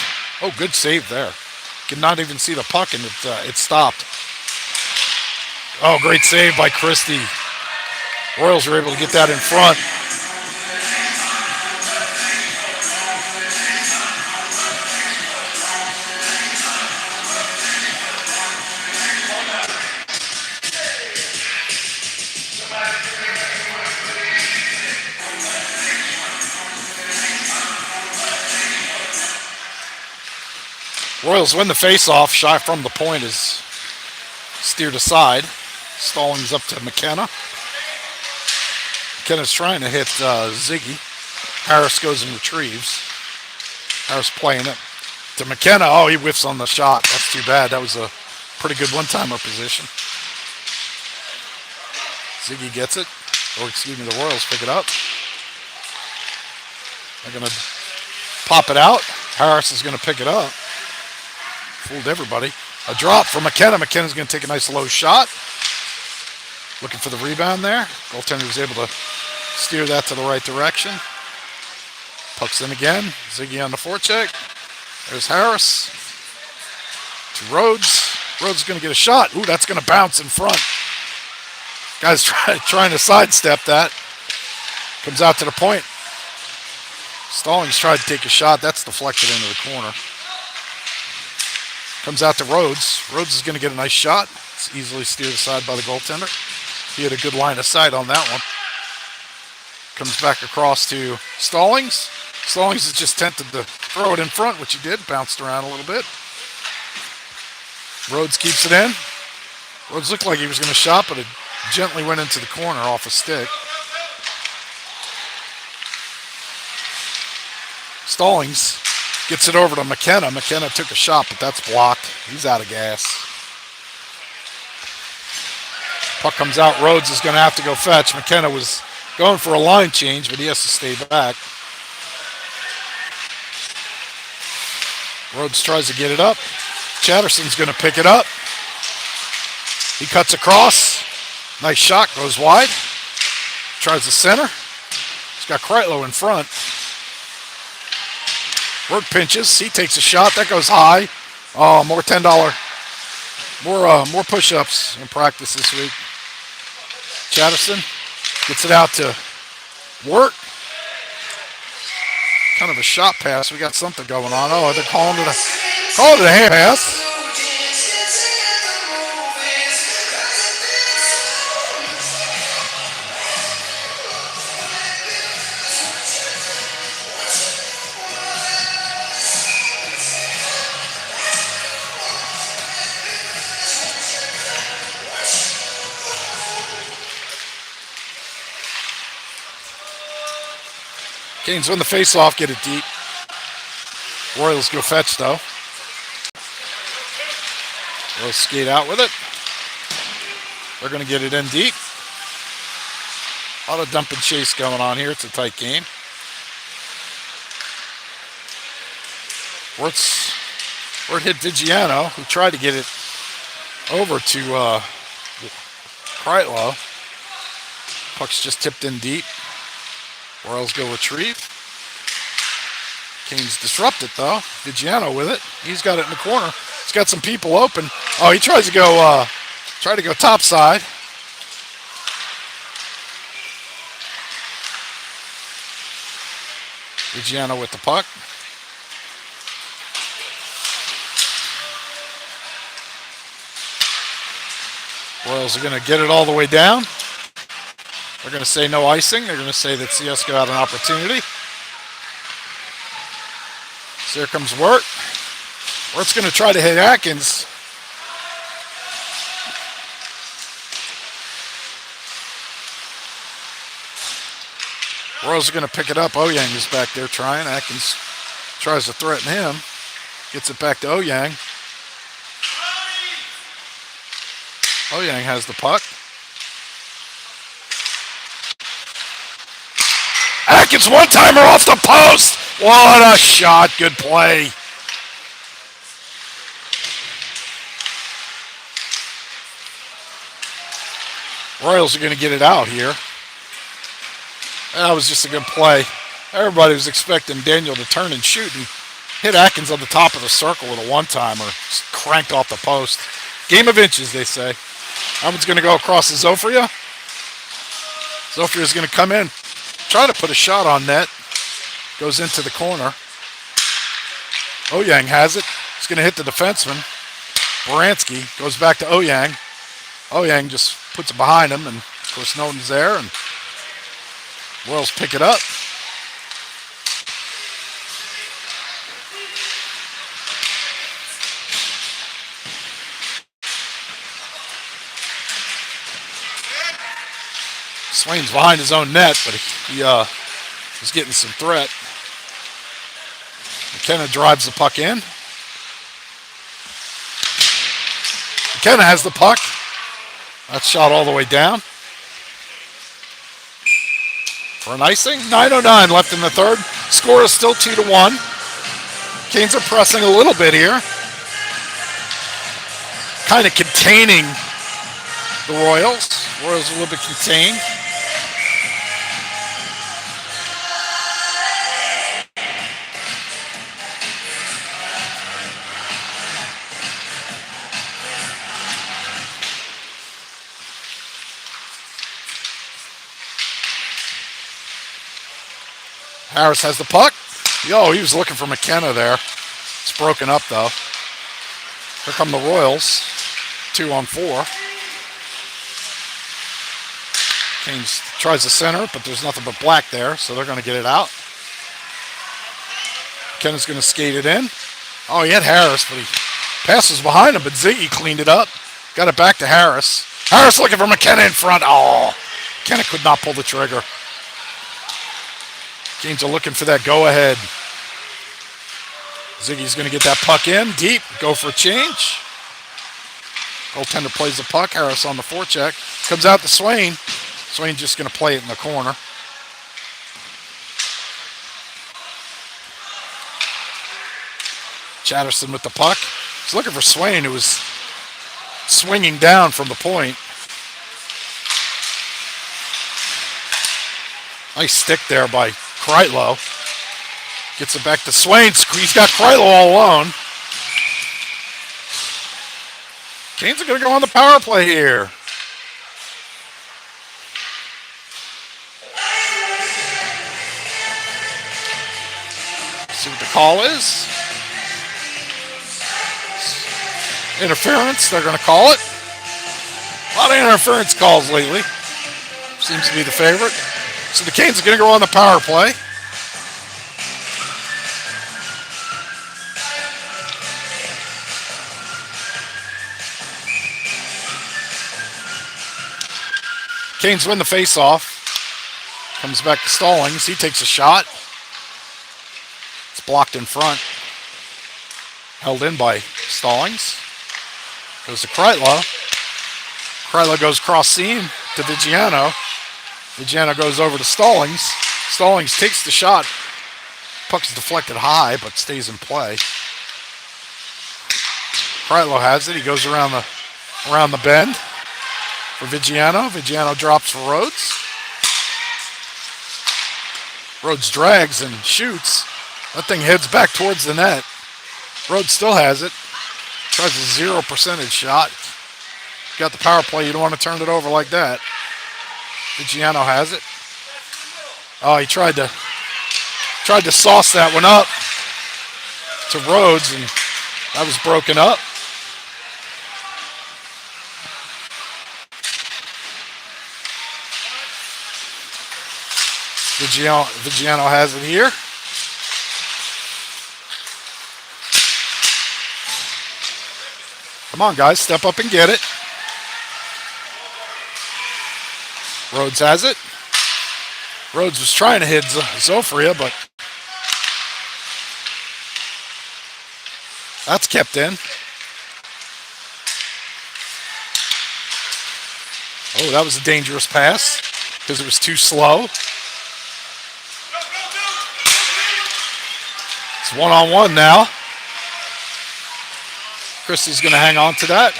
Oh, good save there. You can not even see the puck, and it stopped. Oh, great save by Christie. Royals were able to get that in front. Royals win the face-off. Shot from the point is steered aside. Stallings up to McKenna. McKenna's trying to hit Ziggy. Harris goes and retrieves. Harris playing it to McKenna. Oh, he whiffs on the shot. That's too bad. That was a pretty good one-timer position. Ziggy gets it. Or excuse me, the Royals pick it up. They're going to pop it out. Harris is going to pick it up. Fooled everybody. A drop from McKenna. McKenna's going to take a nice low shot. Looking for the rebound there. Goaltender was able to steer that to the right direction. Puck's in again. Ziggy on the forecheck. There's Harris. To Rhodes. Rhodes is going to get a shot. Ooh, that's going to bounce in front. Guy's trying to sidestep that. Comes out to the point. Stallings tried to take a shot. That's deflected into the corner. Comes out to Rhodes. Rhodes is going to get a nice shot. It's easily steered aside by the goaltender. He had a good line of sight on that one. Comes back across to Stallings. Stallings is just tempted to throw it in front, which he did. Bounced around a little bit. Rhodes keeps it in. Rhodes looked like he was going to shot, but it gently went into the corner off a stick. Stallings gets it over to McKenna. McKenna took a shot, but that's blocked. He's out of gas. Puck comes out. Rhodes is going to have to go fetch. McKenna was going for a line change, but he has to stay back. Rhodes tries to get it up. Chatterson's going to pick it up. He cuts across. Nice shot. Goes wide. Tries the center. He's got Kreitlow in front. Wirt pinches. He takes a shot. That goes high. Oh, more $10. More push-ups in practice this week. Chatterson gets it out to Wirt. Kind of a shot pass. We got something going on. Oh, they're calling it a hand pass. Canes win the face-off, get it deep. Royals go fetch, though. Royals skate out with it. They're going to get it in deep. A lot of dump and chase going on here. It's a tight game. Wirt hit Vigiano, who tried to get it over to Kreitlow. Puck's just tipped in deep. Royals go retrieve. Canes disrupt it, though. Vigiano with it. He's got it in the corner. He's got some people open. Oh, he tries to go topside. Vigiano with the puck. Royals are going to get it all the way down. They're going to say no icing. They're going to say that CSKA had an opportunity. So here comes Wirt. Wirt's going to try to hit Atkins. Royals are going to pick it up. Oyang is back there trying. Atkins tries to threaten him. Gets it back to Oyang. Oyang has the puck. Atkins one-timer off the post. What a shot. Good play. Royals are going to get it out here. That was just a good play. Everybody was expecting Daniel to turn and shoot and hit Atkins on the top of the circle with a one-timer. Just cranked off the post. Game of inches, they say. That one's going to go across to Zofria. Zofria's going to come in. Try to put a shot on net. Goes into the corner. Oyang has it. He's going to hit the defenseman. Baranski goes back to Oyang. Oyang just puts it behind him, and of course no one's there, and Royals pick it up. Swain's behind his own net, but he was getting some threat. McKenna drives the puck in. McKenna has the puck. That's shot all the way down. For an icing, 9:09 left in the third. Score is still 2-1. Canes are pressing a little bit here. Kind of containing the Royals. Royals a little bit contained. Harris has the puck. Yo, he was looking for McKenna there. It's broken up, though. Here come the Royals. 2-on-4. Canes tries to center, but there's nothing but black there, so they're going to get it out. McKenna's going to skate it in. Oh, he had Harris, but he passes behind him, but Ziggy cleaned it up. Got it back to Harris. Harris looking for McKenna in front. Oh, McKenna could not pull the trigger. Canes are looking for that go-ahead. Ziggy's going to get that puck in deep, go for a change. Goaltender plays the puck. Harris on the forecheck. Comes out to Swain. Swain's just going to play it in the corner. Chatterson with the puck. He's looking for Swain, who was swinging down from the point. Nice stick there by Kreitlow. Gets it back to Swain. He's got Kreitlow all alone. Canes are going to go on the power play here. See what the call is. Interference, they're going to call it. A lot of interference calls lately. Seems to be the favorite. So the Canes are going to go on the power play. Canes win the face-off. Comes back to Stallings. He takes a shot. It's blocked in front. Held in by Stallings. Goes to Kreitlow. Kreitlow goes cross seam to Vigiano. Vigiano goes over to Stallings. Stallings takes the shot. Puck's deflected high, but stays in play. Kreitlow has it. He goes around the bend for Vigiano. Vigiano drops for Rhodes. Rhodes drags and shoots. That thing heads back towards the net. Rhodes still has it. Tries a 0% shot. Got the power play. You don't want to turn it over like that. Vigiano has it. Oh, he tried to sauce that one up to Rhodes, and that was broken up. Vigiano has it here. Come on, guys, step up and get it. Rhodes has it. Rhodes was trying to hit Zofria, but that's kept in. Oh, that was a dangerous pass because it was too slow. It's one-on-one now. Christie's going to hang on to that.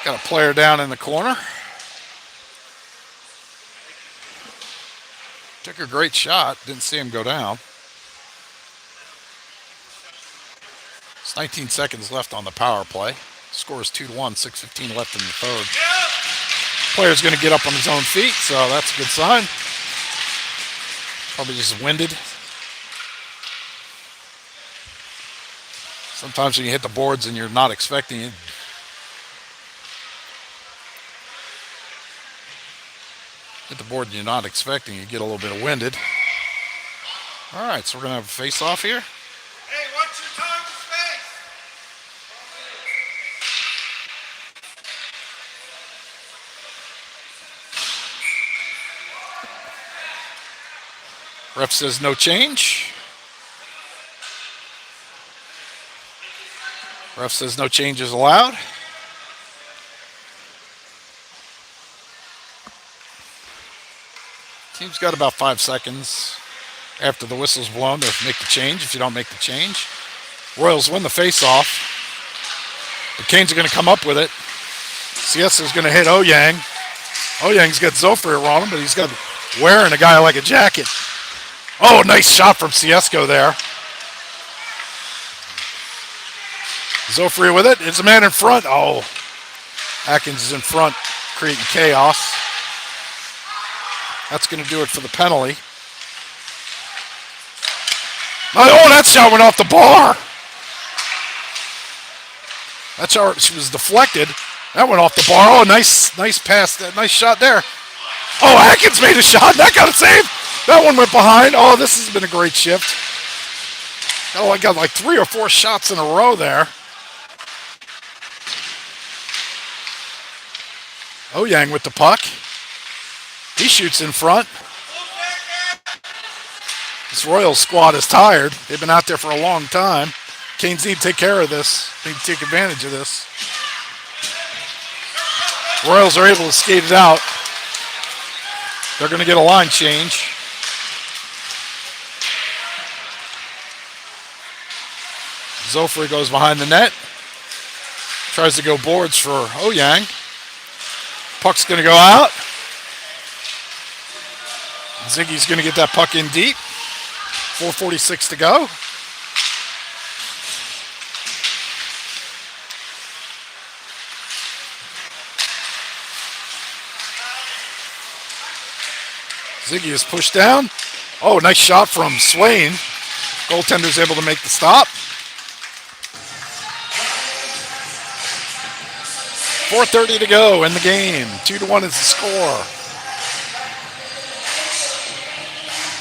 Got a player down in the corner. Took a great shot. Didn't see him go down. It's 19 seconds left on the power play. Score is 2-1, 6:15 left in the third. Player's going to get up on his own feet, so that's a good sign. Probably just winded. Sometimes when you hit the boards and you're not expecting it, hit the board and you're not expecting, you get a little bit of winded. All right, so we're going to have a face-off here. Hey, what's your time to space? Ref says no change. Ref says no changes allowed. Team's got about 5 seconds after the whistle's blown to make the change. If you don't make the change, Royals win the face-off. The Canes are going to come up with it. Siesa's going to hit Oyang. Oyang's got Zofria on him, but he's got wearing a guy like a jacket. Oh, nice shot from Ciesco there. Zofri with it. It's a man in front. Oh, Atkins is in front, creating chaos. That's going to do it for the penalty. Oh, that shot went off the bar. That shot was deflected. That went off the bar. Oh, nice pass. Nice shot there. Oh, Atkins made a shot. That got a save. That one went behind. Oh, this has been a great shift. Oh, I got like 3 or 4 shots in a row there. Ouyang with the puck. He shoots in front. This Royals squad is tired. They've been out there for a long time. Canes need to take care of this. They need to take advantage of this. Royals are able to skate it out. They're going to get a line change. Zofri goes behind the net. Tries to go boards for Ouyang. Puck's going to go out. Ziggy's going to get that puck in deep. 4:46 to go. Ziggy is pushed down. Oh, nice shot from Swain. Goaltender's able to make the stop. 4:30 to go in the game. 2-1 is the score.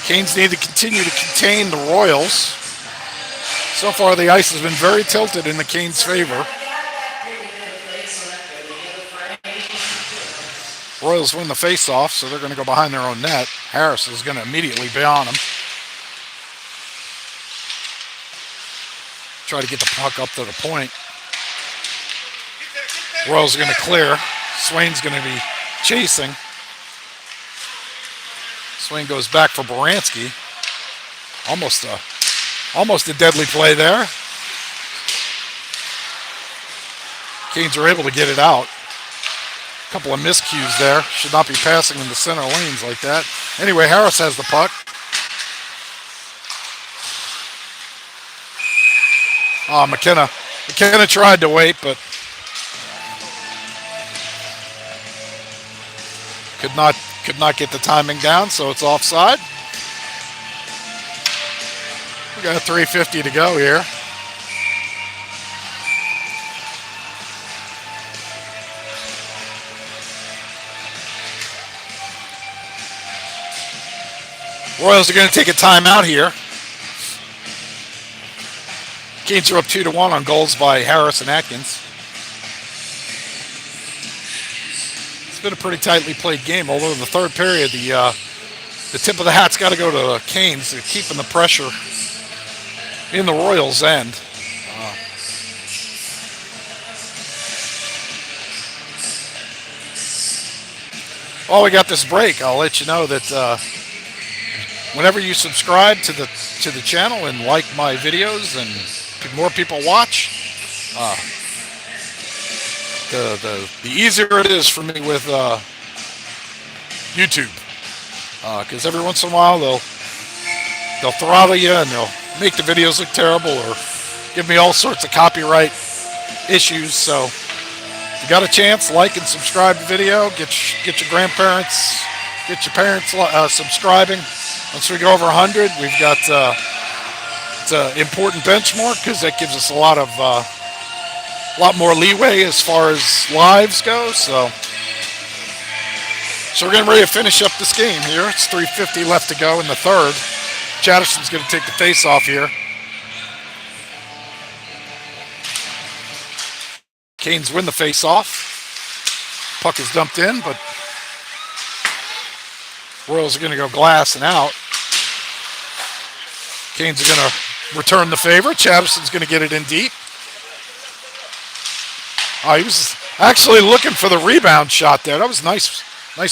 Canes need to continue to contain the Royals. So far, the ice has been very tilted in the Canes' favor. Royals win the face-off, so they're going to go behind their own net. Harris is going to immediately be on them. Try to get the puck up to the point. Royals are going to clear. Swain's going to be chasing. Swain goes back for Baranski. Almost a deadly play there. Canes are able to get it out. A couple of miscues there. Should not be passing in the center lanes like that. Anyway, Harris has the puck. McKenna. McKenna tried to wait, but could not get the timing down, so it's offside. We got 3:50 to go here. Royals are going to take a timeout here. Canes are up 2-1 on goals by Harris and Atkins. It's been a pretty tightly played game, although in the third period, the tip of the hat's got to go to Canes. They're keeping the pressure in the Royals' end. While we got this break, I'll let you know that whenever you subscribe to the channel and like my videos and more people watch, the easier it is for me with YouTube, because every once in a while they'll throttle you and they'll make the videos look terrible or give me all sorts of copyright issues. So if you got a chance, like and subscribe to the video. Get your grandparents, get your parents subscribing. Once we go over 100, we've got it's an important benchmark because that gives us a lot more leeway as far as lives go. So we're getting ready to finish up this game here. It's 3:50 left to go in the third. Chatterson's going to take the face-off here. Canes win the face-off. Puck is dumped in, but Royals are going to go glass and out. Canes are going to return the favor. Chatterson's going to get it in deep. He was actually looking for the rebound shot there. That was nice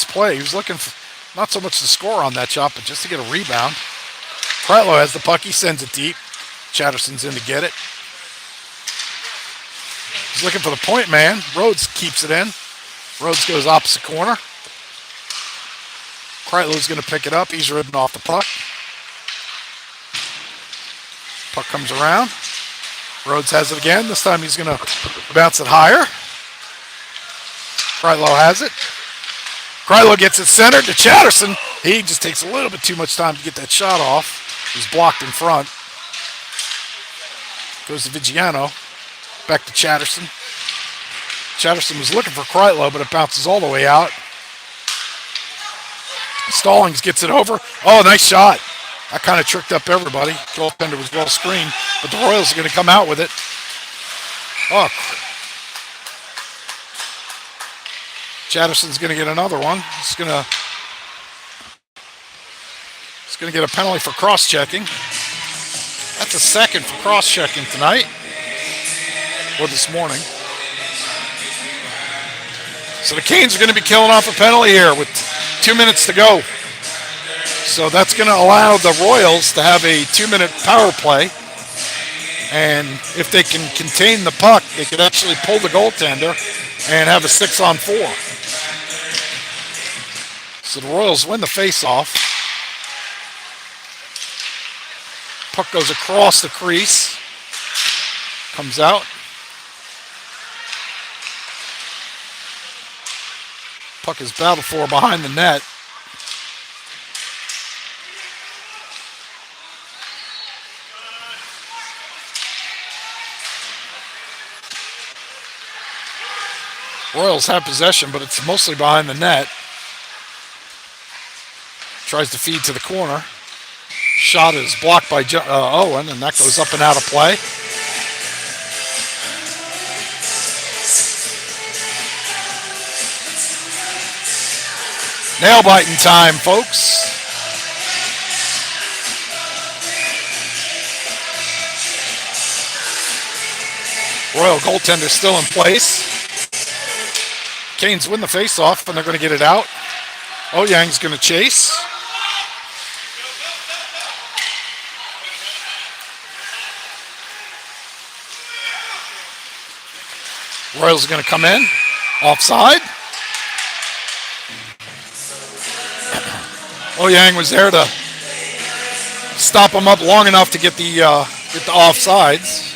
play. He was looking for not so much to score on that shot, but just to get a rebound. Kreitlow has the puck. He sends it deep. Chatterson's in to get it. He's looking for the point man. Rhodes keeps it in. Rhodes goes opposite corner. Kreitlow's going to pick it up. He's ripping off the puck. Puck comes around. Rhodes has it again. This time he's going to bounce it higher. Krylo has it. Krylo gets it centered to Chatterson. He just takes a little bit too much time to get that shot off. He's blocked in front. Goes to Viggiano. Back to Chatterson. Chatterson was looking for Krylo, but it bounces all the way out. Stallings gets it over. Oh, nice shot. That kind of tricked up everybody. Goaltender was well screened, but the Royals are going to come out with it. Oh, Chatterson's going to get another one. He's going to get a penalty for cross-checking. That's a second for cross-checking tonight, or this morning. So the Canes are going to be killing off a penalty here with 2 minutes to go. So that's going to allow the Royals to have a 2-minute power play. And if they can contain the puck, they could actually pull the goaltender and have a 6-on-4. So the Royals win the face-off. Puck goes across the crease. Comes out. Puck is battled for behind the net. Royals have possession, but it's mostly behind the net. Tries to feed to the corner. Shot is blocked by Owen, and that goes up and out of play. Nail-biting time, folks. Royal goaltender still in place. Canes win the face-off, and they're going to get it out. Oyang's going to chase. Royals are going to come in. Offside. Oyang was there to stop him up long enough to get the offsides.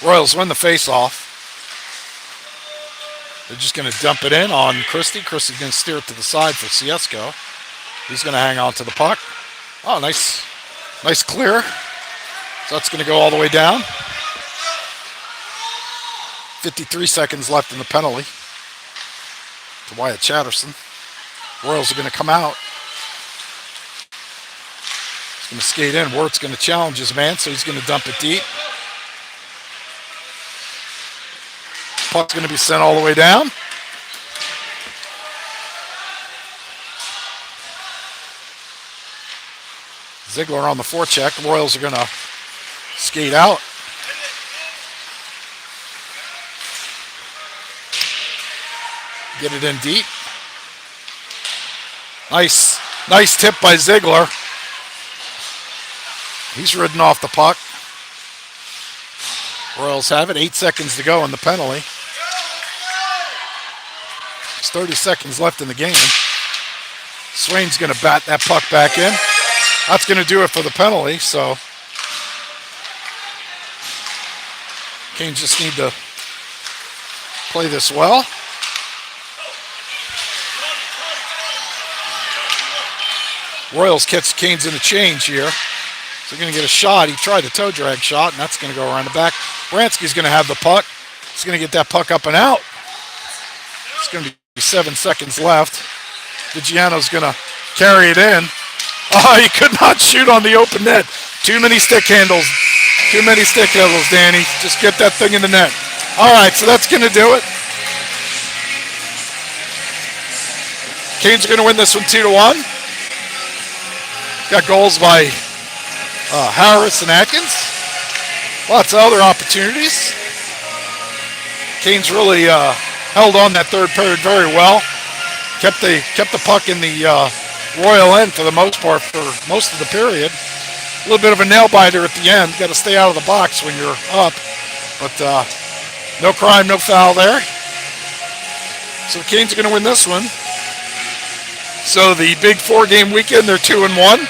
Royals win the face-off. They're just going to dump it in on Christie. Christie's going to steer it to the side for Ciesko. He's going to hang on to the puck. Oh, nice clear. So that's going to go all the way down. 53 seconds left in the penalty to Wyatt Chatterson. Royals are going to come out. He's going to skate in. Wirt's going to challenge his man, so he's going to dump it deep. Puck's going to be sent all the way down. Ziegler on the forecheck. The Royals are going to skate out. Get it in deep. Nice tip by Ziegler. He's ridden off the puck. Royals have it. 8 seconds to go in the penalty. There's 30 seconds left in the game. Swain's going to bat that puck back in. That's going to do it for the penalty, so Canes just need to play this well. Royals catch Canes in a change here. So they're going to get a shot. He tried a toe drag shot, and that's going to go around the back. Bransky's going to have the puck. He's going to get that puck up and out. It's going to be 7 seconds left. Viggiano's going to carry it in. Oh, he could not shoot on the open net. Too many stick handles. Too many stick handles, Danny. Just get that thing in the net. All right, so that's going to do it. Canes are going to win this one 2-1. Got goals by Harris and Atkins. Lots of other opportunities. Canes really held on that third period very well. Kept the puck in the Royal end for the most part for most of the period. A little bit of a nail biter at the end. Got to stay out of the box when you're up. But No crime, no foul there. So the Canes are going to win this one. So the big 4-game weekend, they're 2-1.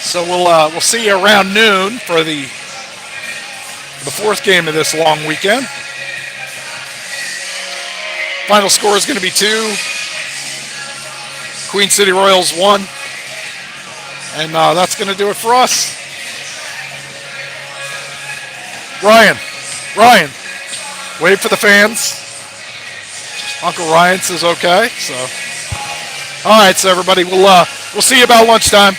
So we'll see you around noon for the fourth game of this long weekend. Final score is going to be 2. Queen City Royals 1. And that's going to do it for us. Ryan, wave for the fans. Uncle Ryan says okay. So, all right, so everybody, we'll see you about lunchtime.